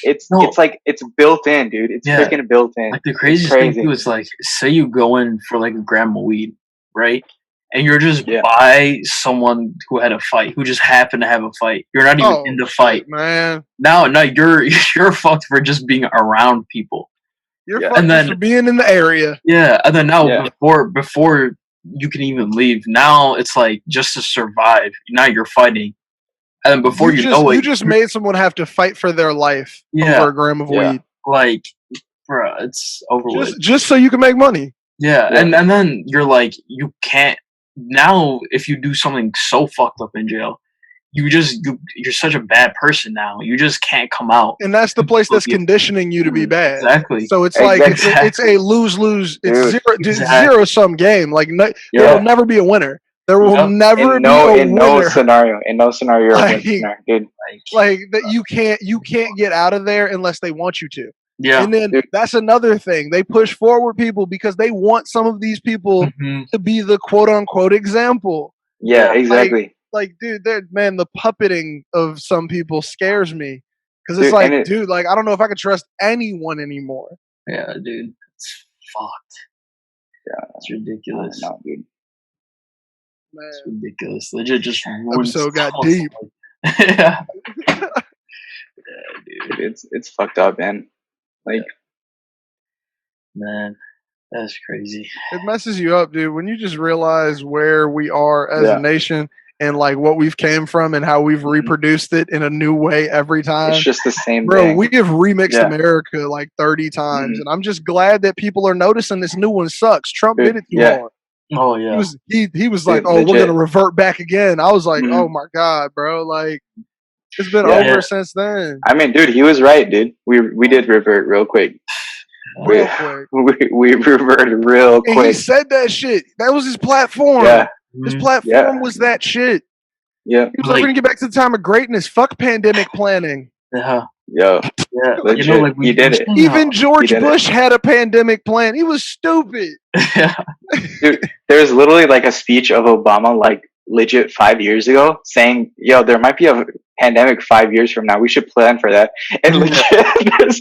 it's No. like it's built in, dude. It's Yeah. freaking built in. Like the It's craziest thing crazy. too is like, say you go in for like a gram of weed, right? And you're just Yeah. by someone who had a fight, who just happened to have a fight. You're not even Oh, in the fight. shit, man. Now you're fucked for just being around people. You're Yeah. fucked And just then- for being in the area. Yeah, and then now Yeah. before you can even leave, now it's like just to survive. Now you're fighting, and then before you know you it, just made someone have to fight for their life Yeah. over a gram of Yeah. weed, like, bruh, it's over with. just so you can make money. Yeah, Yeah. and then you're like, you can't now if you do something so fucked up in jail, you're such a bad person now. You just can't come out. And that's the place that's Yeah. conditioning you to be bad. Exactly. So it's like Exactly. it's a lose-lose. It's Dude, exactly. zero-sum game. Like there Yeah. will never be a winner. There will Yep. never In be no a in no winner. scenario, you're a Like- winner, dude. Like that you can't get out of there unless they want you to. Yeah. And then Dude. that's another thing. They push forward people because they want some of these people Mhm. to be the quote unquote example. Yeah, Yeah. exactly. Like, dude, man, the puppeting of some people scares me. Because it's Dude, like, and dude, like I don't know if I could trust anyone anymore. Yeah, dude. It's fucked. Yeah. It's ridiculous. No, dude. Man. It's ridiculous. Legit just ruins Episode got stuff. deep. Yeah. Yeah, dude. Dude, it's fucked up, man. Like Man, that's crazy. It messes you up, dude, when you just realize where we are as a nation and like what we've came from and how we've reproduced it in a new way every It's time. just the same Bro, thing. we have remixed Yeah. America like 30 times, Mhm. and I'm just glad that people are noticing this new one sucks. Trump Dude, did it too yeah. hard. Oh He yeah. was he was like, Dude, "Oh, we're legit. gonna revert back again." I was like, Mhm. "Oh my god, bro! Like it's been Yeah. over Yeah. since then, I mean, dude, he was right, dude. We did revert real quick. real quick." We reverted real And he quick. said that shit. That was his platform. Yeah. His Mhm. platform was that shit. Yeah. He was like, "We're gonna get back to the time of greatness. Fuck pandemic planning." Yeah. Yo. Yeah. Like, You know, Legit. like He did we're it. saying even how. George He did it. Bush had a pandemic plan. He was stupid. Yeah. Dude, there's literally like a speech of Obama like legit 5 years ago saying, yo, there might be a pandemic 5 years from now. We should plan for that. And Yeah. legit there's-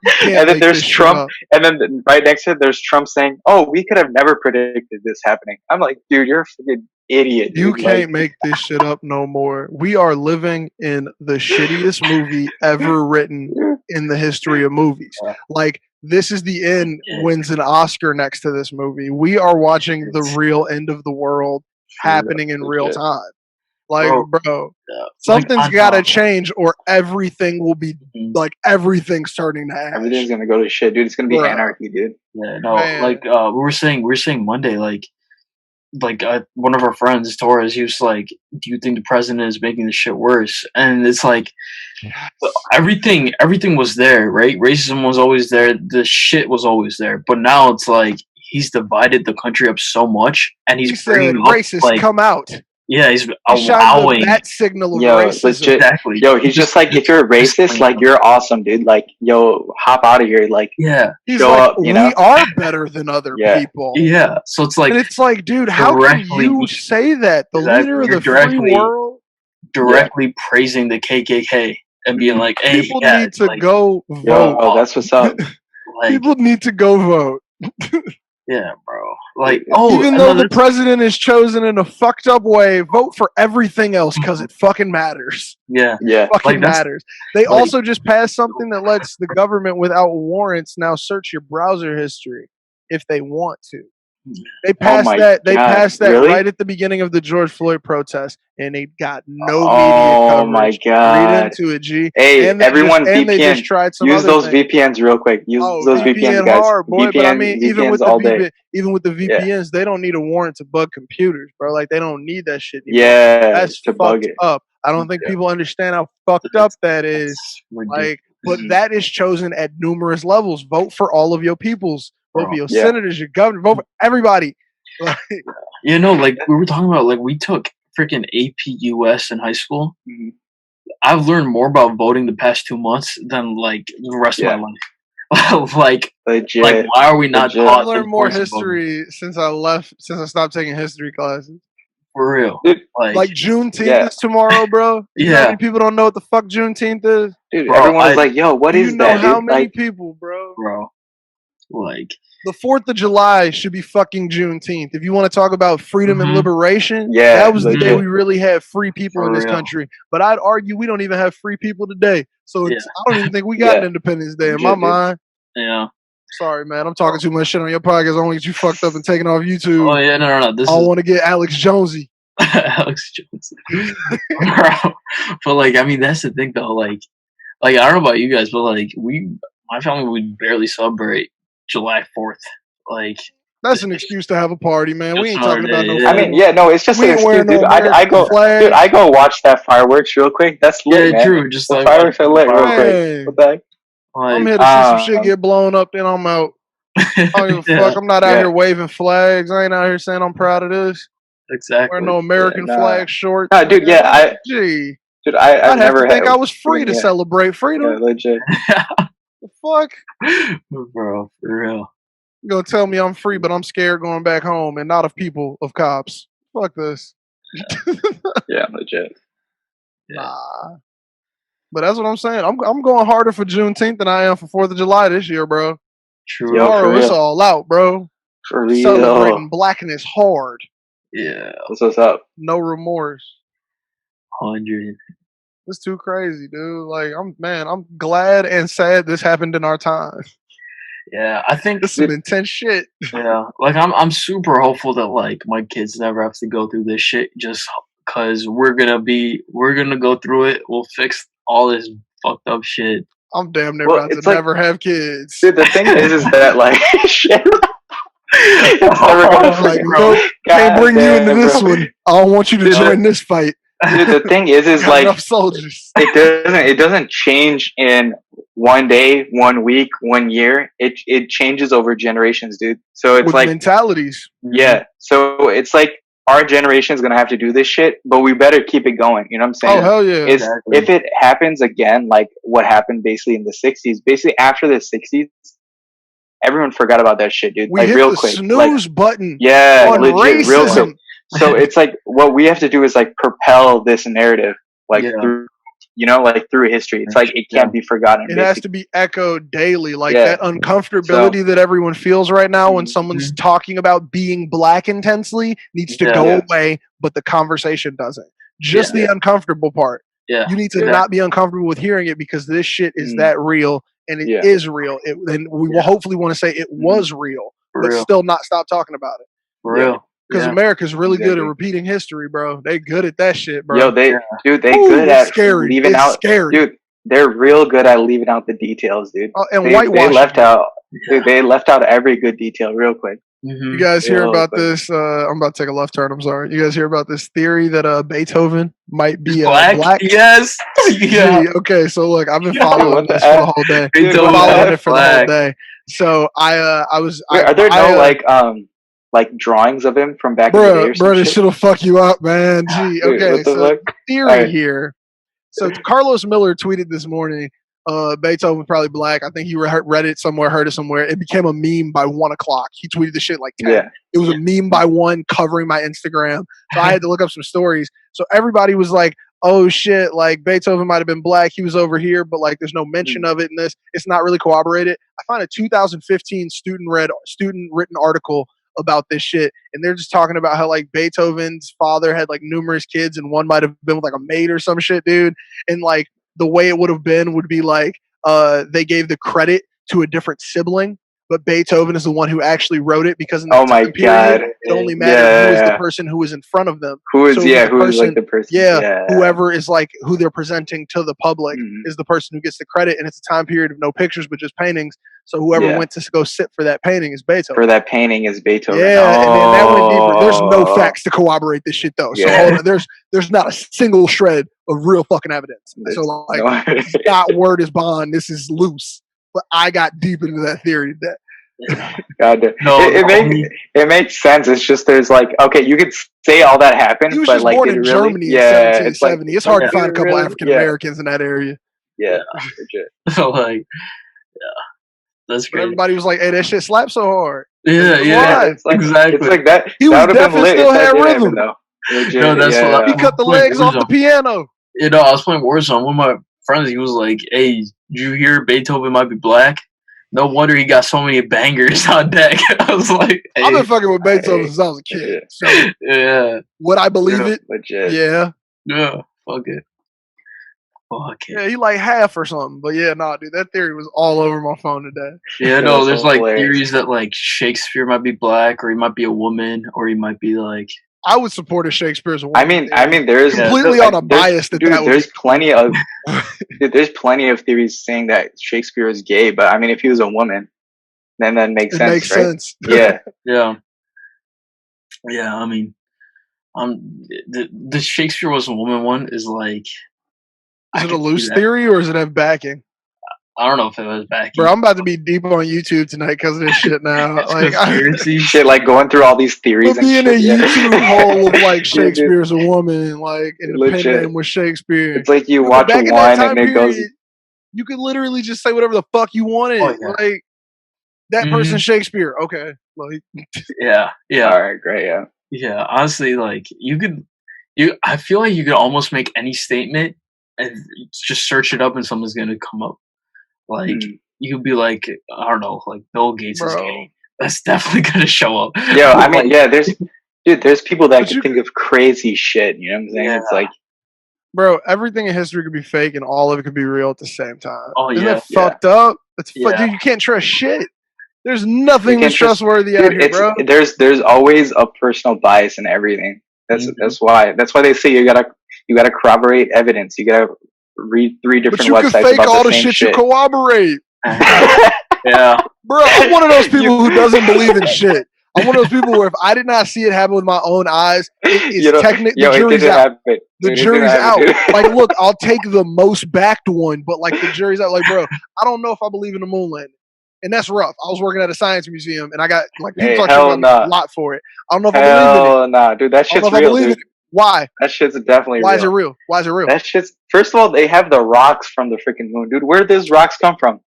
You can't and then make there's this shit Trump up. and then right next to it there's Trump saying, oh, we could have never predicted this happening. I'm like, dude, you're a freaking idiot. You Dude. can't Like, make this shit up no more. We are living in the shittiest movie ever written in the history of movies. Yeah. Like, this is the end Yeah. wins an Oscar next to this movie. We are watching the real end of the world happening in real legit. time. Like, bro, Yeah. something's Like, got to change or everything will be Mhm. like everything's starting to ash. Everything's gonna go to shit, dude. It's gonna be Bruh. anarchy, dude. Yeah, no, Man. like we were saying Monday, like one of our friends, Torres, he was like, "Do you think the president is making the shit worse?" And it's like everything was there, right? Racism was always there, the shit was always there, but now it's like he's divided the country up so much, and He he's said, bringing up "Racists, like come out." he's He shined the allowing bat signal of Yo, racism. legit. exactly. Yo, he's just like, if you're a just racist, like, you're awesome, dude. Like, yo, hop out of here. Like, yeah, He's show like, up, you know? we are better than other Yeah. people. yeah. So it's like And it's like, dude, how can directly- you say that? The Exactly. leader of You're the free directly- world? directly praising the KKK and being like, "Hey, People yeah, need to like, go Yo, vote. that's what's up. like, People need to go vote. yeah, bro. Like, Even though the another- president is chosen in a fucked up way, vote for everything else because it fucking matters. yeah, Yeah. Fucking that's- matters. They like- also just passed something that lets the government without warrants now search your browser history if they want to. They passed my that. They God, passed that really? right at the beginning of the George Floyd protest, and they got no media Oh coverage. my Read God. into it, G. Hey, And they everyone, just, and they VPN. just tried some Use other those things. VPNs real quick. Use those VPNs, guys. hard, boy. But I mean, even with the all day. even with the Yeah. VPNs, they don't need a warrant to bug computers, bro. Like they don't need that shit anymore. Yeah, That's to bug fucked it. up. I don't think people understand how fucked up that is. It's ridiculous. Like, but that is chosen at numerous levels. Vote for all of your peoples. Vote for Bro, your yeah. senators, your governor. Vote for everybody. Like, you know, like we were talking about, like we took freaking AP US in high school. Mhm. I've learned more about voting the past 2 months than like the rest Yeah. of my life. like, Legit. why are we not Legit. taught I've the learned more importance of voting? history since I stopped taking history classes. For real? Dude, Like Juneteenth yeah. is tomorrow, bro. You know how Yeah. many people don't know what the fuck Juneteenth is? Dude, Bro, everyone was I- like, yo, what Do is you know that, how dude? many Like, people, bro? bro. Like, The 4th of July should be fucking Juneteenth. If you want to talk about freedom and Mhm. liberation, Yeah, that was the day legit. we really had free people For in this real. country. But I'd argue we don't even have free people today. So it's, I don't even think we got Yeah. an Independence Day in my Legit, dude. mind. yeah. Sorry, man. I'm talking too much shit on your podcast. I want to get you fucked up and taken off YouTube. Oh yeah, no. This I is want to get Alex Jonesy. Alex Jones. Bro. But like, I mean, that's the thing though. Like I don't know about you guys, but like my family would barely celebrate July 4th. Like, That's an excuse to have a party, man. We ain't talking about no. Yeah. I mean, yeah, no, it's just We an ain't excuse, wearing no dude. I American go, flag. dude, I go watch that fireworks real quick. That's lit, yeah, man. true. Just The like fireworks are lit real Man. quick. What the heck? I'm like, here to see some shit get blown up, then I'm out. I don't give a yeah, fuck. I'm not out Yeah. here waving flags. I ain't out here saying I'm proud of this. exactly. Wearing no American nah. flag shorts. Nah, dude, yeah, Gee, Dude, I'd I've have never to think had. I was free to yeah, celebrate freedom. Yeah, legit. The fuck? Bro, for real. You gonna tell me I'm free, but I'm scared going back home and not of people, of cops. Fuck this. Yeah, legit. Yeah. Nah. But that's what I'm saying. I'm going harder for Juneteenth than I am for 4th of July this year, bro. True. Yo, for Tomorrow it's real. all out, bro. For real. Celebrating blackness hard. Yeah. That's what's up. No remorse. 100. It's too crazy, dude. Like I'm glad and sad this happened in our time. Yeah, I think This is some intense shit. yeah, like I'm super hopeful that like my kids never have to go through this shit just because we're gonna go through it. We'll fix all this fucked up shit. I'm damn near Well, about to it's like, never have kids. dude, the thing is that like, shit. It's never gonna Oh, Like, bro. nope, can't God bring you into damn, this bro. one. I don't want you to Dude, join this fight. Dude, the thing is Got like enough soldiers. it doesn't change in one day, 1 week, 1 year. It changes over generations, dude. So it's With like, mentalities. yeah. So it's like our generation is gonna have to do this shit, but we better keep it going. You know what I'm saying? Oh hell yeah. Is exactly. if it happens again, like what happened basically in the '60s, basically after the '60s, everyone forgot about that shit, dude. We Like hit real the quick, like snooze button yeah, on legit, real quick. racism. So it's like what we have to do is like propel this narrative, like Yeah. through, like through history. It's like it can't be forgotten. It has to be echoed daily. Like Yeah. that uncomfortability that everyone feels right now when Mhm. someone's talking about being black intensely needs to Yeah. go Yeah. away, but the conversation doesn't. Just Yeah. the uncomfortable part. Yeah. You need to Yeah. not be uncomfortable with hearing it because this shit is Mhm. that real and it Yeah. is real. And we will Yeah. hopefully want to say it was real, For but real. still not stop talking about it. For Yeah. real. Because Yeah. America's really good at Exactly. repeating history, bro. They good at that shit, bro. Yo, they Yeah. dude, they Ooh, good it's at scary. leaving It's out. scary. Dude, they're real good at leaving out the details, dude. And They whitewashing left it. out. Yeah. Dude, they left out every good detail real quick. Mhm. You guys hear Real about quick. this? I'm about to take a left turn. I'm sorry. You guys hear about this theory that Beethoven might be Black? black? Yes. Yeah. Gee, okay, so look, I've been Yeah. following What the this for the F? whole day. Dude, Been what the following F? it for the whole Black. day. So Wait, are there no like drawings of him from back in the day or bro, some this shit? shit'll fuck you up, man. Gee, Dude, okay, what the so fuck? theory Alright. here. So Carlos Miller tweeted this morning. Beethoven probably black. I think he read it somewhere, heard it somewhere. It became a meme by 1:00. He tweeted the shit like 10. Yeah. It was a meme by 1 covering my Instagram. So I had to look up some stories. So everybody was like, oh shit, like Beethoven might have been black. He was over here, but like there's no mention of it in this. It's not really corroborated. I found a 2015 student written article about this shit. And they're just talking about how like Beethoven's father had like numerous kids and one might have been with like a maid or some shit, dude. And like the way it would have been would be like they gave the credit to a different sibling, but Beethoven is the one who actually wrote it because in that Oh my time period, god. it only mattered who was the person who was in front of them. Who is So it was the who is like person- the person? Yeah, whoever is like who they're presenting to the public Mhm. is the person who gets the credit, and it's a time period of no pictures but just paintings. So whoever Yeah. went to go sit for that painting is Beethoven. For that painting is Beethoven. Yeah, and then that went deeper. There's no Oh. facts to corroborate this shit though. So Yeah. hold on. There's not a single shred of real fucking evidence. So like No. it's not word is bond. This is loose. But I got deep into that theory. That God damn. No, it makes sense. It's just there's like, okay, you could say all that happened, he was but just like born it in really, Germany yeah, in 1770. It's hard to find a couple really, African Americans in that area. Yeah, legit. So like, yeah, that's But great. everybody was like, "Hey, that shit slaps so hard." Yeah, yeah, It's like, exactly. It's like that. He was that would have deaf been and lit still if that had did rhythm. happen, though. Legit, No, that's yeah. what He cut the legs off the piano. You know, I was playing Warzone. One of my friends, he was like, "Hey, did you hear Beethoven might be black? No wonder he got so many bangers on deck." I was like, hey. I've been fucking with Beethoven since I was a kid. So yeah, would I believe it? Legit. Yeah. yeah, fuck it. Fuck it. Yeah, he like half or something. But yeah, nah, dude, that theory was all over my phone today. Yeah, no, That's there's like hilarious. theories that like Shakespeare might be black, or he might be a woman, or he might be like. I would support a Shakespeare's a woman. I mean, there's completely on a bias that dude. that would There's be. plenty of there's plenty of theories saying that Shakespeare is gay, but I mean, if he was a woman, then that makes It sense, makes right? sense. Yeah, Yeah. I mean, the Shakespeare was a woman one is like. Is it a loose theory or does it have backing? I don't know if it was backing. Bro, I'm about to be deep on YouTube tonight because of this shit now. Like, shit, like going through all these theories. We'll be in a YouTube hole of like Shakespeare's a woman, like in the pen Legit. name with Shakespeare. It's like you But watch back in that one time and it goes. period, you could literally just say whatever the fuck you wanted. Oh, yeah. Like that person's Shakespeare. Okay. Like Yeah. All right, great, yeah. Yeah, honestly, like I feel like you could almost make any statement and just search it up and something's gonna come up. Like you could be like, I don't know, like Bill Gates is gay. That's definitely gonna show up. Yeah, I mean, yeah, there's people that But can you think of crazy shit. You know what I'm saying? Yeah. It's like, bro, everything in history could be fake and all of it could be real at the same time. Oh, Isn't yeah. that fucked up? That's Yeah. dude, you can't trust shit. There's nothing that's trustworthy out here, bro. There's always a personal bias in everything. That's why they say you gotta corroborate evidence. You gotta read 3 different websites about the same shit. But you can fake all the shit you corroborate. Yeah, bro. I'm one of those people who doesn't believe in shit. I'm one of those people where if I did not see it happen with my own eyes, it's technically the jury's out. The jury's out. Like, look, I'll take the most backed one, but like the jury's out. Like, bro, I don't know if I believe in the moon landing. And that's rough. I was working at a science museum, and I got like people talking about me a lot for it. I don't know if I believe in it. Hell nah, dude. That shit's real, dude. Why? That shit's definitely real. Why is it real? Why is it real? That shit's. First of all, they have the rocks from the freaking moon, dude. Where did those rocks come from?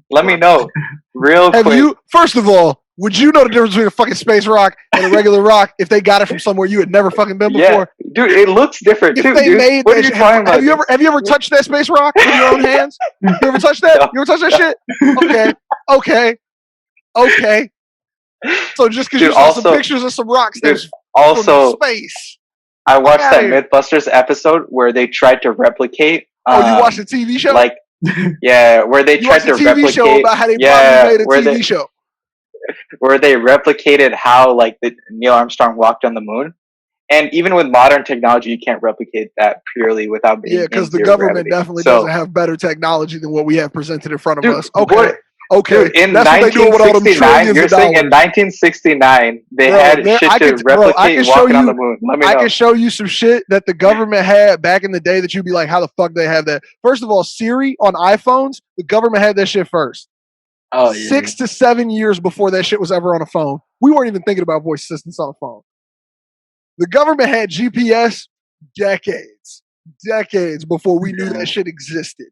Let me know, real quick. First of all, would you know the difference between a fucking space rock and a regular rock if they got it from somewhere you had never fucking been before? Yeah, dude, it looks different too, dude. What are you talking about? Have you ever touched that space rock with your own hands? You ever touched that? No. You ever touched that shit? Okay. So just because you saw some pictures of some rocks that's from space. I watched that Mythbusters episode where they tried to replicate. You watched the TV show? Like, yeah, where they tried to replicate. TV show about how they probably made a TV show. Where they replicated how like Neil Armstrong walked on the moon. And even with modern technology, you can't replicate that purely without being because the government definitely doesn't have better technology than what we have presented in front of us. Okay. Dude, in 1969, you're saying in 1969 they had shit to replicate walking on the moon. Let me know. I can show you some shit that the government had back in the day that you'd be like, how the fuck they have that? First of all, Siri on iPhones, the government had that shit first. Oh, yeah. 6 to 7 years before that shit was ever on a phone. We weren't even thinking about voice assistants on a phone. The government had GPS decades before we knew that shit existed.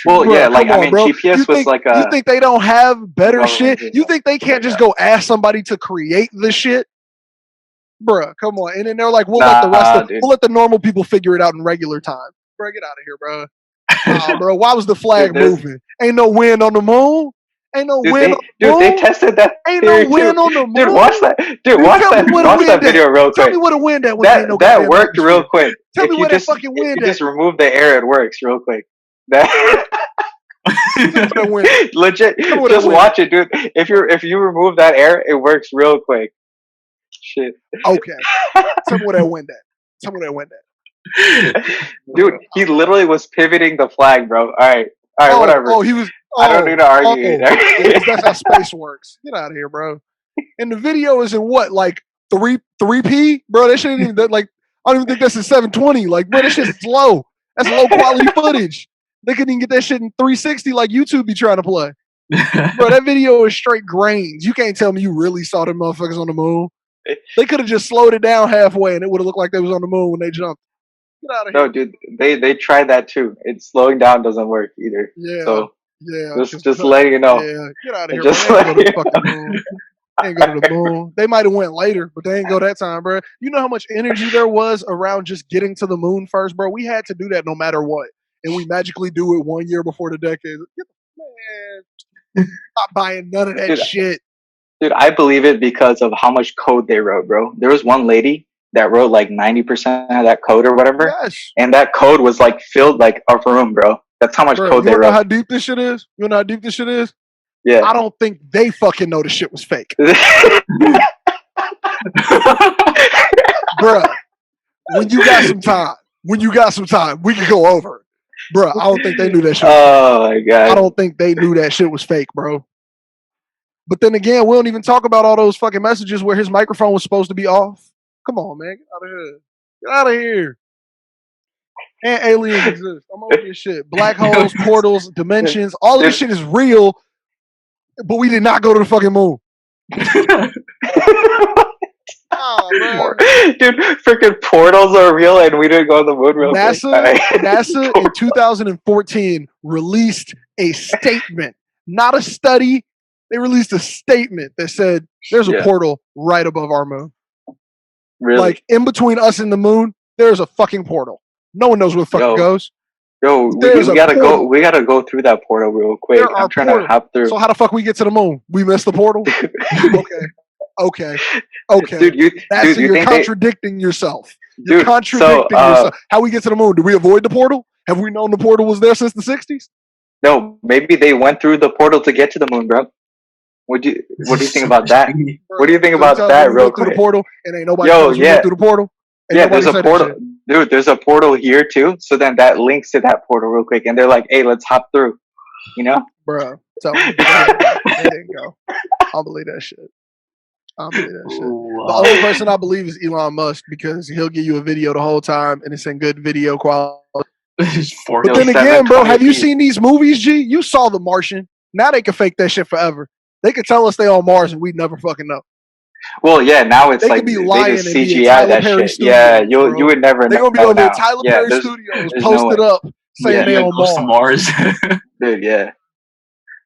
Well, bro, yeah, like, GPS was like a... You think they don't have better shit? You think they can't just go ask somebody to create the shit? Bruh, come on. And then they're like, we'll let the normal people figure it out in regular time. Bro, get out of here, bro. Nah, bro, why was the flag moving? Ain't no wind on the moon. Ain't no wind on the moon. They tested that. Ain't no wind on the moon. Dude, watch that. Watch that video real quick. Tell me what a wind that was. That worked real quick. Tell me what that fucking wind is. Just remove the air, it works real quick. Legit, just watch it, dude. If you remove that air, it works real quick. Shit. Okay. Tell me what that wind at. Dude, he literally was pivoting the flag, bro. All right, whatever. Oh, he was. I don't need to argue either. Yeah, that's how space works. Get out of here, bro. And the video is in what, like 3p, bro? That shit ain't even like. I don't even think that's in 720. Like, bro, that shit's slow. That's low quality footage. They couldn't even get that shit in 360 like YouTube be trying to play. Bro, that video is straight grains. You can't tell me you really saw them motherfuckers on the moon. They could have just slowed it down halfway and it would have looked like they was on the moon when they jumped. Get out of here. No, dude, they tried that too. It's slowing down doesn't work either. Yeah. So yeah. Just letting you know. Yeah. Get out of here. Just bro. They ain't go to the fucking moon. They ain't go to the moon. They might have went later, but they ain't go that time, bro. You know how much energy there was around just getting to the moon first, bro? We had to do that no matter what. And we magically do it 1 year before the decade. Man, not buying none of that shit. Dude, I believe it because of how much code they wrote, bro. There was one lady that wrote like 90% of that code or whatever. Yes. And that code was like filled like a room, bro. That's how much code they wrote. You know how deep this shit is? Yeah. I don't think they fucking know the shit was fake. Bruh, when you got some time, we can go over it. Bro, I don't think they knew that shit. Oh my god! I don't think they knew that shit was fake, bro. But then again, we don't even talk about all those fucking messages where his microphone was supposed to be off. Come on, man, get out of here! Get out of here! And aliens exist. I'm over this shit. Black holes, portals, dimensions. All of this shit is real, but we did not go to the fucking moon. Oh, dude, freaking portals are real and we didn't go on the moon real quick. NASA in 2014 released a statement, not a study. They released a statement that said there's a portal right above our moon. Really? Like in between us and the moon, there's a fucking portal. No one knows where the fuck it goes. Yo, we gotta go. We gotta go through that portal real quick. I'm trying to hop through. So how the fuck we get to the moon? We missed the portal. Okay. Dude, you're contradicting yourself. You're contradicting yourself. How we get to the moon? Did we avoid the portal? Have we known the portal was there since the 60s? No, maybe they went through the portal to get to the moon, bro. What do you think about that? Bro, What do you think so about tell that, me we real go through the quick? portal and ain't nobody Yo, tell us we yeah. go through the portal. Ain't Yeah, nobody there's a said that portal, shit. dude. There's a portal here too. So then that links to that portal real quick, and they're like, "Hey, let's hop through," you know? Bro, tell me. They didn't go. I don't believe that shit. I don't believe that shit. Wow. The only person I believe is Elon Musk because he'll give you a video the whole time and it's in good video quality. But then again, bro, have you seen these movies, G? You saw The Martian. Now they can fake that shit forever. They could tell us they on Mars and we'd never fucking know. Well, yeah, now it's They like could be they lying just and be in CGI Tyler that Perry shit. Studios. Yeah, Bro. you would never They're know gonna be over now. at Tyler Yeah, Perry there's Studios, no posted way. up, saying Yeah, they Yeah, on close to Mars. Mars. dude. Yeah,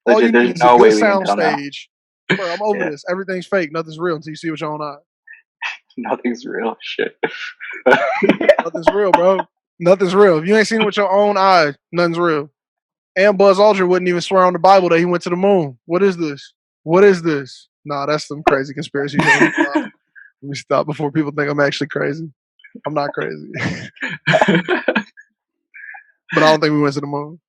All you legit. need There's is a no good way we can sound tell now. stage. Bro, I'm over Yeah. this. Everything's fake. Nothing's real until you see it with your own eyes. Nothing's real. Shit. Nothing's real, bro. Nothing's real. If you ain't seen it with your own eyes, nothing's real. And Buzz Aldrin wouldn't even swear on the Bible that he went to the moon. What is this? What is this? Nah, that's some crazy conspiracy. Let me stop before people think I'm actually crazy. I'm not crazy. But I don't think we went to the moon.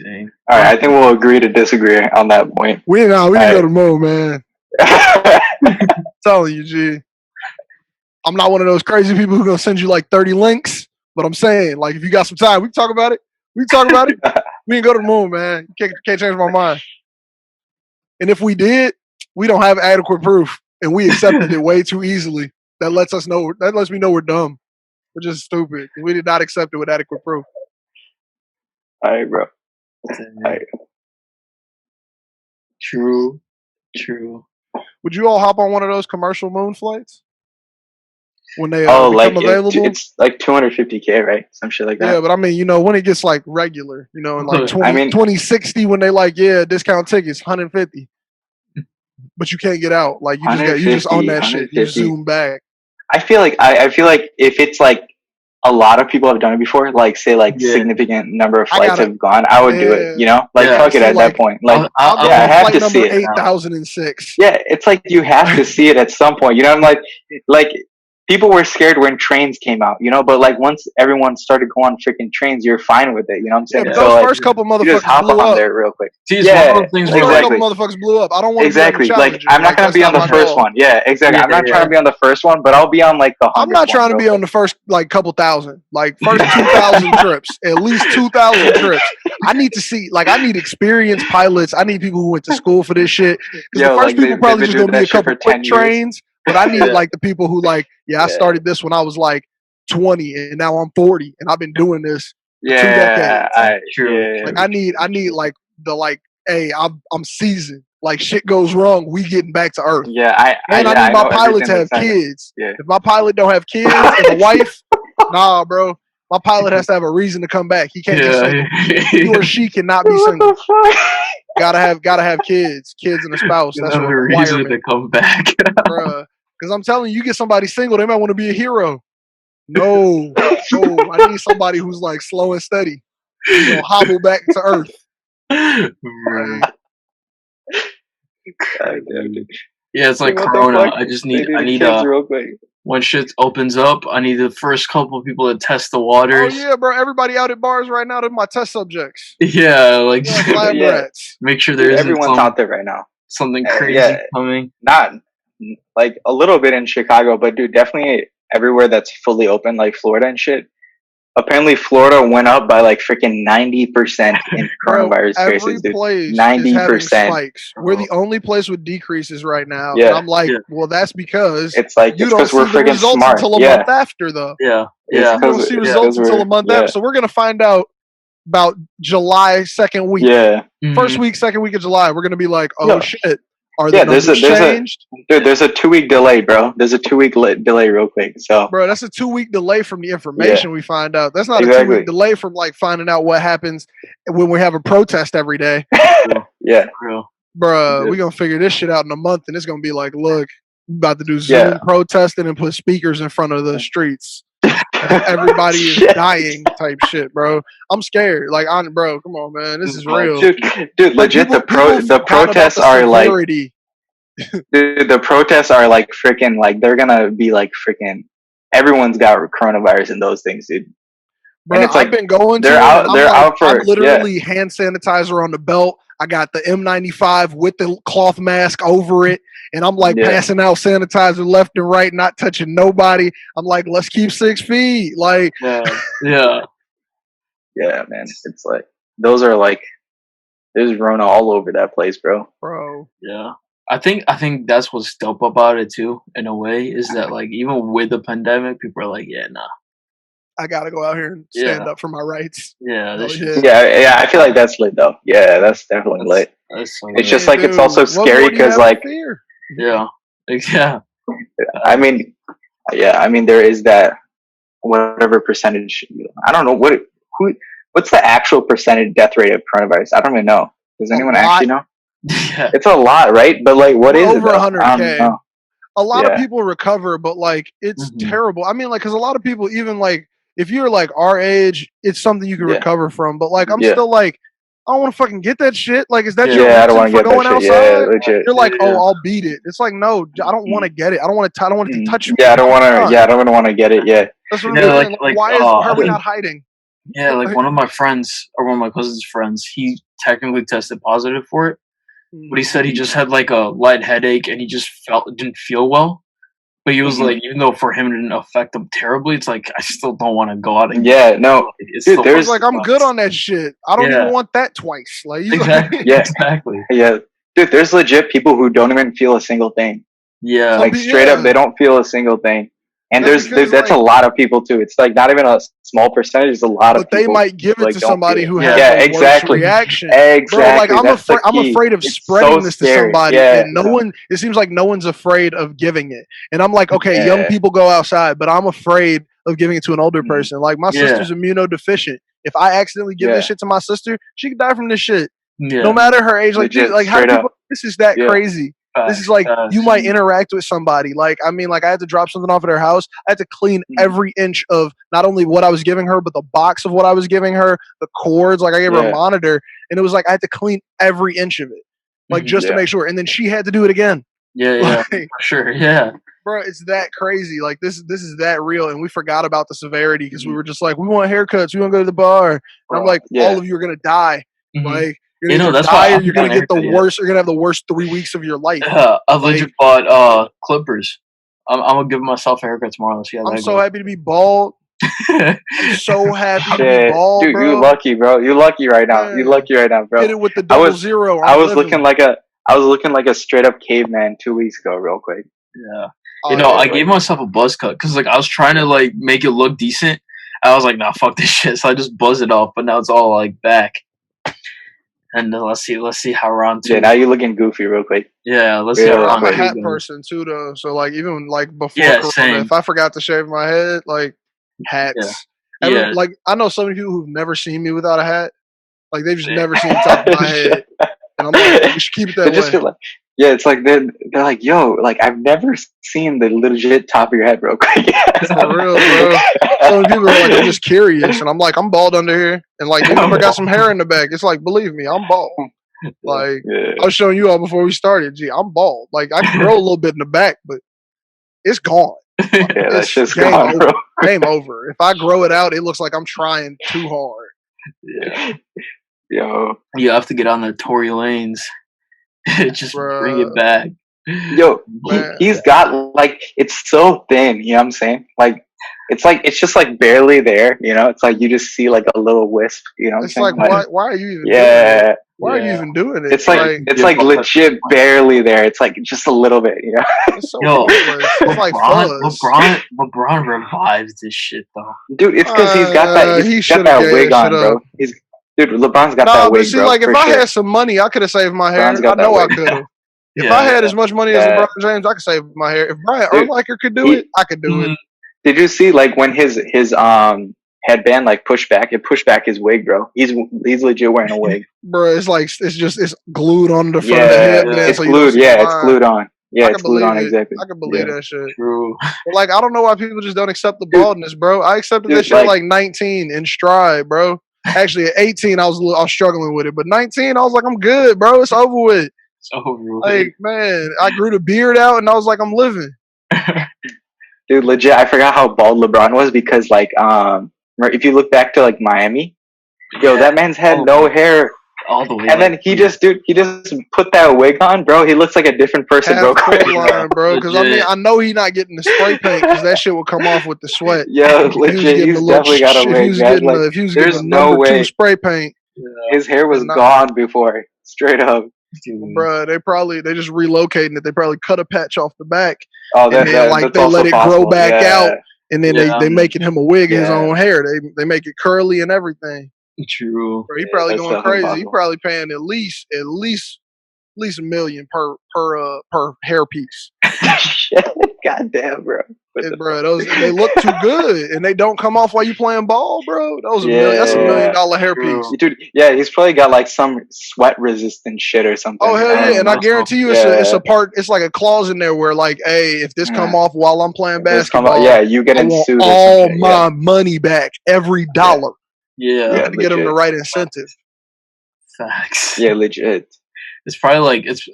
Dang. All right, I think we'll agree to disagree on that point. We didn't go right. to the moon, man. I'm telling you, G. I'm not one of those crazy people who gonna send you like 30 links, but I'm saying, like, if you got some time, we can talk about it. We can talk about it. We can go to the moon, man. You can't change my mind. And if we did, we don't have adequate proof, and we accepted it way too easily. That lets us know. That lets me know we're dumb. We're just stupid. We did not accept it with adequate proof. All right, bro. All right. True. Would you all hop on one of those commercial moon flights when they like become available? it's like 250K, right? Some shit like that. Yeah, but I mean, when it gets like regular, in like 20 2060, when they like, discount tickets, 150. But you can't get out. Like you just on that shit. You just zoom back. I feel like if it's like a lot of people have done it before, like say significant number of flights have gone, I would do it. Fuck it at that point. Like I have to see it. 8006. Yeah, it's like you have to see it at some point. I'm like people were scared when trains came out, but like once everyone started going on freaking trains, you're fine with it. You know what I'm saying? Yeah, but those first couple motherfuckers just hop blew on up. there real quick. See, couple motherfuckers blew up. I don't want to exactly. Like I'm not gonna be on the first one. Yeah, exactly. I'm not trying to be on the first one, but I'll be on like the. I'm not trying to be on the first like couple thousand, like first 2,000 trips, at least 2,000 trips. I need to see, like, I need experienced pilots. I need people who went to school for this shit. Because the first people probably just gonna be a couple quick trains. But I need like the people who like, I started this when I was like 20 and now I'm 40 and I've been doing this for 2 decades. Like I need like the like, hey, I'm seasoned. Like shit goes wrong, we getting back to Earth. I need my pilot to have kids. If my pilot don't have kids and a wife, nah, bro. My pilot has to have a reason to come back. He can't be single. He or she cannot be single. Gotta have kids and a spouse. That's a requirement to come back, bruh. Because I'm telling you, get somebody single, they might want to be a hero. No, I need somebody who's like slow and steady. Hobble back to Earth. Yeah, it's like Corona. I need when shit opens up, I need the first couple of people to test the waters. Oh yeah, bro. Everybody out at bars right now, they're my test subjects. Yeah, like lab rats. Make sure there's everyone's out there right now. Something crazy coming. Not like a little bit in Chicago, but dude, definitely everywhere that's fully open, like Florida and shit. Apparently, Florida went up by like freaking 90% in coronavirus cases, dude. 90%. We're the only place with decreases right now. Yeah. And I'm like, well, that's because it's like you don't see the results smart. until a month after, though. Yeah. You don't see results until a month after. So we're gonna find out about July 2nd week. Yeah. First week, second week of July, we're gonna be like, oh shit. Are the numbers changed? There's a 2-week delay, bro. There's a 2-week delay real quick. So, bro, that's a 2-week delay from the information we find out. That's not a 2-week delay from like finding out what happens when we have a protest every day. Yeah, bro, we're gonna figure this shit out in a month, and it's gonna be like, look, we about to do Zoom protesting and put speakers in front of the streets. Everybody is dying type shit, bro. I'm scared. Like, bro, come on, man. This is real. Dude, legit, the protests are like, dude, the protests are like freaking, like, they're gonna be like freaking, everyone's got coronavirus in those things, dude. Bro, and it's like, I've been going they're out for I'm literally hand sanitizer on the belt. I got the M95 with the cloth mask over it, and I'm like Yeah. passing out sanitizer left and right, not touching nobody. I'm like, let's keep 6 feet. Like, yeah. Yeah, man. It's like those are like there's Rona all over that place, bro. bro. Yeah. I think that's what's dope about it too, in a way, is that like even with the pandemic, people are like, yeah, nah. I gotta go out here and stand Yeah. up for my rights. Yeah, Oh, this yeah. shit's Yeah, I feel like that's lit though. Yeah, that's definitely lit. that's so It's lit. just Yeah, like it's dude. also What scary more do you because have to like fear? Yeah. Yeah. I mean, yeah, I mean there is that whatever percentage. I don't know what's the actual percentage death rate of coronavirus. I don't even know. Does A anyone lot. actually know? Yeah. It's a lot, right? But like, what We're is it? over Though? 100K. I don't know. A lot of Yeah. people recover, but like it's Mhm. terrible. I mean, like, because a lot of people, even like if you're like our age, it's something you can Yeah. recover from. But like, I'm Yeah. still like, I don't want to fucking get that shit. Like, is that Yeah. your Yeah, I don't reason want to for get going that shit. outside? Yeah, legit. You're like, Yeah. oh, I'll beat it. It's like, no, I don't want to get it. I don't want to. I don't want it to touch me. Yeah, I don't want to. God. Yeah, I don't want to get it. Yeah. That's what Yeah, I'm like- saying. like, Why I are we think- not hiding? Yeah, like one of my friends or one of my cousin's friends, he technically tested positive for it, but he said he just had like a light headache and he just didn't feel well. But he was Mhm. like, even though for him it didn't affect him terribly, it's like I still don't want to go out and Yeah, no, it's dude, still there's- It's like I'm good on that shit. I don't Yeah. even want that twice. Like, he's exactly, like, Yeah. exactly, yeah, dude. There's legit people who don't even feel a single thing. yeah, Like straight up, they don't feel a single thing. And That's because, that's a like- lot of people too. It's like not even a small percentage. It's a lot of but they people. might give it like, to don't somebody feel who it. has Yeah, the exactly. worst reaction. Exactly. Bro, like That's the I'm key. afraid of It's spreading so this to scary. somebody, Yeah, and no one. It seems like no one's afraid of giving it. And I'm like, okay, Yeah. young people go outside, but I'm afraid of giving it to an older Mhm. person. Like my Yeah. sister's immunodeficient. If I accidentally give Yeah. this shit to my sister, she could die from this shit. yeah. No matter her age. Like, Legit, dude, like how straight people. up. This is that Yeah. crazy. This is like you might interact with somebody. Like, I mean, like I had to drop something off at her house. I had to clean every inch of not only what I was giving her, but the box of what I was giving her, the cords. Like I gave her Yeah. a monitor, and it was like I had to clean every inch of it, like Mhm. just to Yeah. make sure. And then she had to do it again. Yeah, yeah, Like, for sure, yeah, bro, it's that crazy. Like this is that real, and we forgot about the severity because we Mhm. were just like, we want haircuts, we want to go to the bar. And I'm like, Yeah. all of you are gonna die. Mhm. Like you're You know, gonna that's die, why or I'm you're gonna getting get the a haircut, yeah. worst. You're gonna have the worst 3 weeks of your life. I legit bought clippers. I'm gonna give myself a haircut tomorrow. Let's see how I'm that so goes. happy to be bald. I'm so happy to be Shit. bald, Dude, bro. you lucky, bro. You lucky right now. Yeah. You lucky right now, bro. Hit it with the I double was- zero. I I'm was living. looking like a straight up caveman 2 weeks ago, real quick. Yeah. Oh, You know, yeah. I gave myself a buzz cut because like I was trying to like make it look decent. I was like, nah, fuck this shit. So I just buzzed it off, but now it's all like back. And let's see how round two. Yeah, now you're looking goofy, real quick. Yeah, let's see Yeah, how round I'm a two hat goes. person too, though. So like, even like before Yeah, Corona, same. if I forgot to shave my head, like hats. Yeah. Like I know so many people who've never seen me without a hat. Like they've just Yeah. never seen the top of my head, and I'm like, you should keep it They that just way. feel like, yeah, it's like they're like, yo, like I've never seen the legit top of your head, bro. For real, bro. So many people are like, I'm just curious, and I'm like, I'm bald under here, and like even if I got some hair in the back, it's like, believe me, I'm bald. Like Yeah. I was showing you all before we started. Gee, I'm bald. Like I can grow a little bit in the back, but it's gone. Yeah, that It's shit's game gone, over. bro. Game over. If I grow it out, it looks like I'm trying too hard. Yeah. Yo, You have to get on the Tory Lanes. Just bring Bruh. it back. yo, Man. he's got like it's so thin. You know what I'm saying? Like it's just like barely there. You know, it's like you just see like a little wisp. You know what I'm It's saying? like why are you even doing it? yeah, Why are you Yeah. even doing it? it's like it's Yeah, like but- legit barely there. It's like just a little bit. You know? it's so Yo, pointless. It's like fuzz. LeBron revives this shit though. Dude, it's because he's got that. He He's should've got that gave wig that on, shit bro. up. Dude, LeBron's got Nah, that but wig, see, bro. like if for I sure. had some money, I could have saved my hair. LeBron's got I know that I wig. could have. If Yeah, I had as much money as Yeah. LeBron James, I could save my hair. If Brian Dude, Urlacher could do he- it, I could do it. Did you see like when his headband like pushed back? It pushed back his wig, bro. He's legit wearing a wig. Bro, it's like it's glued on the front of the Yeah, headband. yeah. It's so you don't glued. see Yeah, the it's line. glued on. Yeah, I it's can glued believe on it. exactly. I can believe Yeah. that shit. True. But like, I don't know why people just don't accept the Dude. baldness, bro. I accepted Dude, that shit at like- like 19 in stride, bro. Actually, at 18, I was struggling with it, but 19, I was like, I'm good, bro. It's over with. So rude. Like, man, I grew the beard out, and I was like, I'm living. Dude, legit. I forgot how bald LeBron was because like if you look back to like Miami, yo, that man's had Oh. no hair. all the way. And then he just put that wig on, bro. He looks like a different person, bro. Half line, bro. Because I mean, I know he not getting the spray paint because that shit will come off with the sweat. Yeah, legit. He's definitely got a wig, man. If he was getting a number 2 spray paint, his hair was gone before, straight up. Bro, they just relocating it. They probably cut a patch off the back. Oh, and then they let it grow back out, and then they making him a wig in his own hair. They make it curly and everything. True. Bro, he probably going crazy. He probably paying at least $1 million per hair piece. God damn, bro. Bro, they look too good, and they don't come off while you playing ball, bro. That's $1 million hair piece, dude. Yeah, he's probably got like some sweat resistant shit or something. Oh hell yeah! And I guarantee you, it's a part. It's like a clause in there where like, hey, if this come off while I'm playing basketball, you get sued. All my money back, every dollar. Yeah, you got to get them the right incentive. Facts. Yeah, legit. It's probably like it's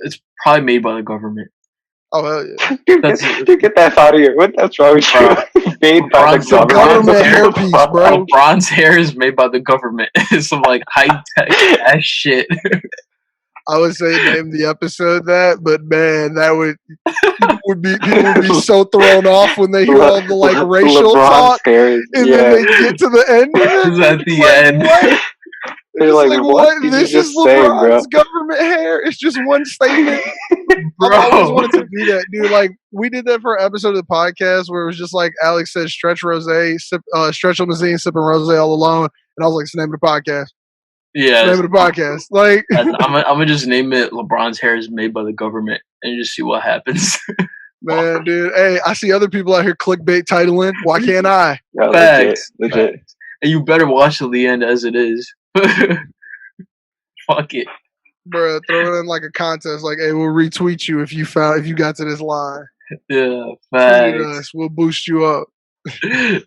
probably made by the government. Oh hell yeah! Dude, get that out of here. What's wrong with you? Made by the government hairpiece, bro. LeBron's hair is made by the government. It's some like high tech ass shit. I would say name the episode that, but man, that people would be so thrown off when they hear all the like racial talk, and then they get to the end. It's at the end. What? They're like, what? This is LeBron's government hair. It's just one statement. Bro. I always wanted to do that, dude. Like, we did that for an episode of the podcast where it was just like Alex said, stretch rosé, stretch limousine, sipping rosé all alone. And I was like, it's the name of the podcast. Yeah. It's the name of the podcast. Like, I'm gonna just name it LeBron's hair is made by the government and just see what happens. Man, dude. Hey, I see other people out here clickbait titling. Why can't I? Yeah, legit. And you better watch till the end as it is. Fuck it. Bro, throw it in like a contest. Like, hey, we'll retweet you if you got to this line. Yeah, facts. Us. We'll boost you up.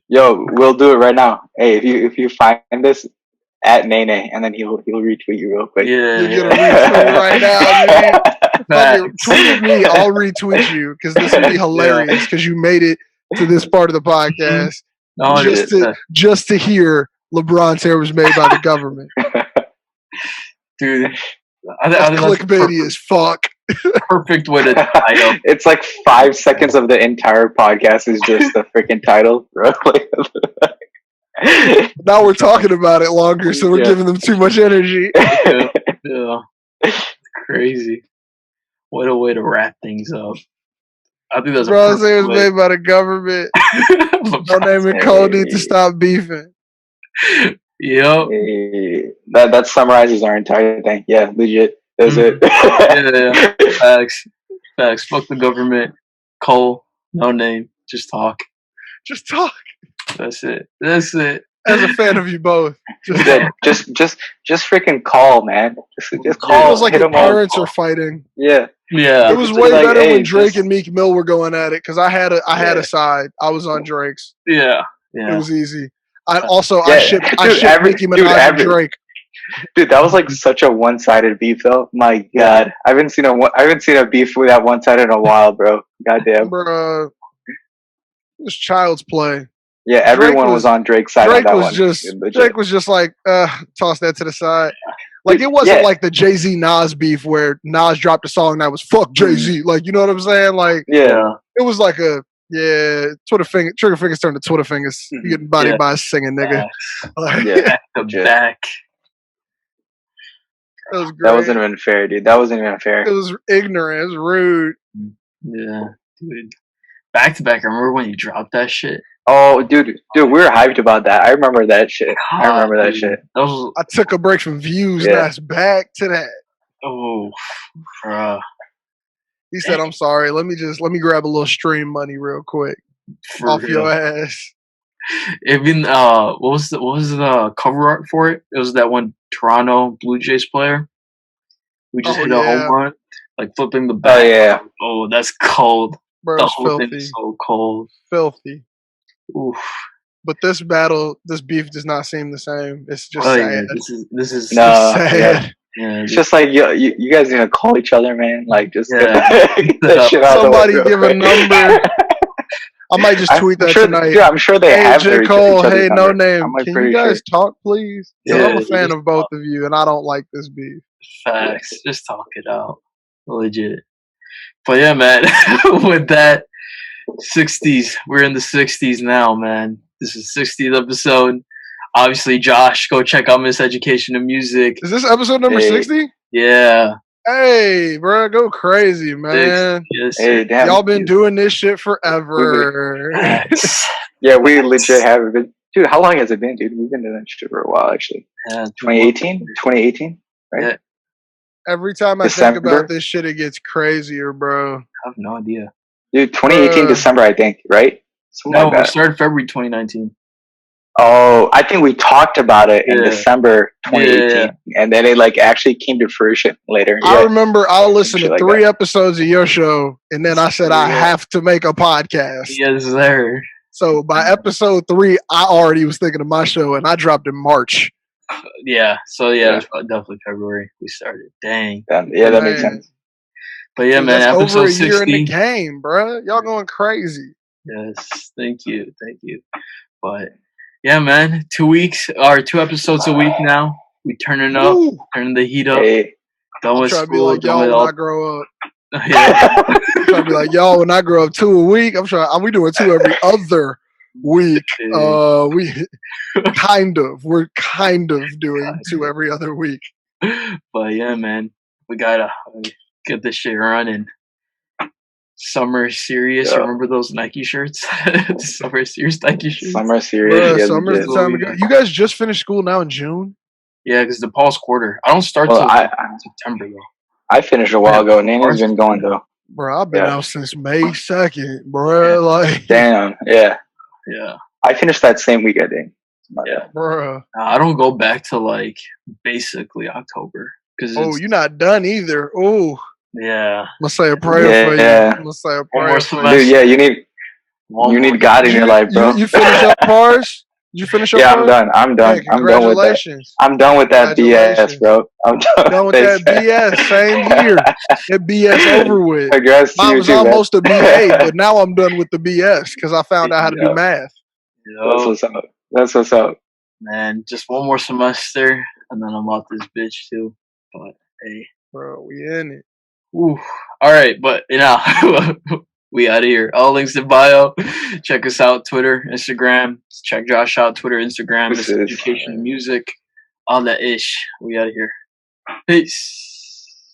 Yo, we'll do it right now. Hey, if you find this at Nene, and then he'll retweet you real quick. Yeah, you're gonna retweet right now. Dude. Tweet me. I'll retweet you because this will be hilarious because you made it to this part of the podcast just to hear LeBron's hair was made by the government. Dude, that's clickbaity as fuck. Perfect way to title. It's like 5 seconds of the entire podcast is just the freaking title, bro. Now we're talking about it longer, so we're giving them too much energy. Yeah. Crazy. What a way to wrap things up. I think that's LeBron's hair is made by the government. Noname and Cole need to stop beefing. Yep. That summarizes our entire thing. Yeah, legit. That's it. Yeah. Facts. Fuck the government. Cole, Noname. Just talk. Just talk. That's it. As a fan of you both. Just freaking call, man. Just call. It was like your parents are fighting. Yeah. It was way better when Drake and Meek Mill were going at it because I had a side. I was on Drake's. Yeah. It was easy. I shipped Nicki Minaj and Drake. Dude, that was like such a one-sided beef, though. My God, I haven't seen a beef with that one-sided in a while, bro. Goddamn, bro. It was child's play. Yeah, everyone was on Drake's side. Drake was just like, toss that to the side. Like it wasn't like the Jay-Z Nas beef where Nas dropped a song that was fuck Jay-Z. Like, you know what I'm saying? Like, it was like trigger fingers turn to Twitter fingers. You getting bodied by a singing nigga. Back. That was great. That wasn't even fair, dude. That wasn't even fair. It was ignorant. It was rude. Yeah, dude. Back to back. I remember when you dropped that shit. Oh, dude, we were hyped about that. I remember that shit. I took a break from views. And that's back to that. Oh, bruh. He said, "I'm sorry. Let me grab a little stream money real quick off your ass." Even what was the cover art for it? It was that one Toronto Blue Jays player who just hit a home run, like flipping the bat. Oh yeah. Oh, that's cold. Bro, the whole thing is so cold. Filthy. Oof. But this beef does not seem the same. It's just sad. Yeah, this is sad. Yeah, it's just like you guys need to call each other, man. Like just get that shit out somebody of the way give a number. I might just tweet that sure, tonight. dude, I'm sure they Hey, have J. each Cole, other's hey, number. Noname, I'm like can you pretty guys sure. talk, please? Because Yeah, I'm a you fan just of both talk. of you, and I don't like this beef. Facts. Just talk it out. Legit. But yeah, man, with that, 60s. We're in the 60s now, man. This is 60th episode. Obviously, Josh, go check out Miseducation of Music. Is this episode number Hey. 60? Yeah. Hey, bro, go crazy, man. Yes, Hey, damn. Y'all been doing this shit forever. Yeah, we legit have been. Dude, how long has it been, dude? We've been doing that shit for a while, actually. Yeah, 2018? 2018? Right? Yeah. Every time I December? think about this shit, it gets crazier, bro. I have no idea. Dude, 2018 December, I think, right? Something No, like we that. started February 2019. Oh, I think we talked about it in Yeah. December 2018, and then it like actually came to fruition later. I Yeah. remember I listened to shit like 3 that. episodes of your show, and then I said I Yeah. have to make a podcast. Yes, sir. So by episode 3, I already was thinking of my show, and I dropped in March. Yeah. So yeah, Yeah. it was definitely February we started. Dang. Yeah, that makes Man. sense. But yeah, Dude, man, that's episode over a year in the 60. game, bro. Y'all going crazy. Yes, thank you. But yeah, man, 2 weeks or 2 episodes a week now. We turning up, Woo. turning the heat up. Hey. Done I'm with trying to be school, like done y'all with when all. I grow up. Yeah, I'm trying to be like y'all when I grow up 2 a week. We doing 2 every other week. We're kind of doing 2 every other week. but yeah, man, we gotta get this shit running. Summer serious. Yeah. Remember those Nike shirts? The summer serious Nike shirts. Summer series. Bruh, Yeah, summer's legit. the time to go. You guys just finished school now in June? Yeah, because the Paul's quarter. I don't start Well, till I September though. I finished a while ago. Nana's been going though. Bro, I've been Yeah. out since May 2nd, bro. Like, Damn. Yeah. Yeah, I finished that same week, I think. yeah. bro. I don't go back to like basically October because Oh, you're not done either. Oh, yeah. I'm gonna say a prayer Yeah, for you. yeah. I'm gonna say a One more prayer for you. semester. Dude, yeah, you need One more. God in your life, bro. You finish up pars? Did you finish up Yeah, pars? I'm done. Hey, I'm done with that. congratulations. I'm done with that BS, Congratulations. bro. I'm Done with that BS. Same here. That BS over with. Congrats to Mine you was too, man. almost a BA, but now I'm done with the BS because I found out how to do Yeah. math. That's what's up. That's what's up. Man, just one more semester and then I'm out this bitch too. But hey. Bro, we in it. Ooh. All right, but you know, we out of here. All links in bio. Check us out, Twitter, Instagram. Check Josh out, Twitter, Instagram. This is- Education, music, all that ish. We out of here. Peace.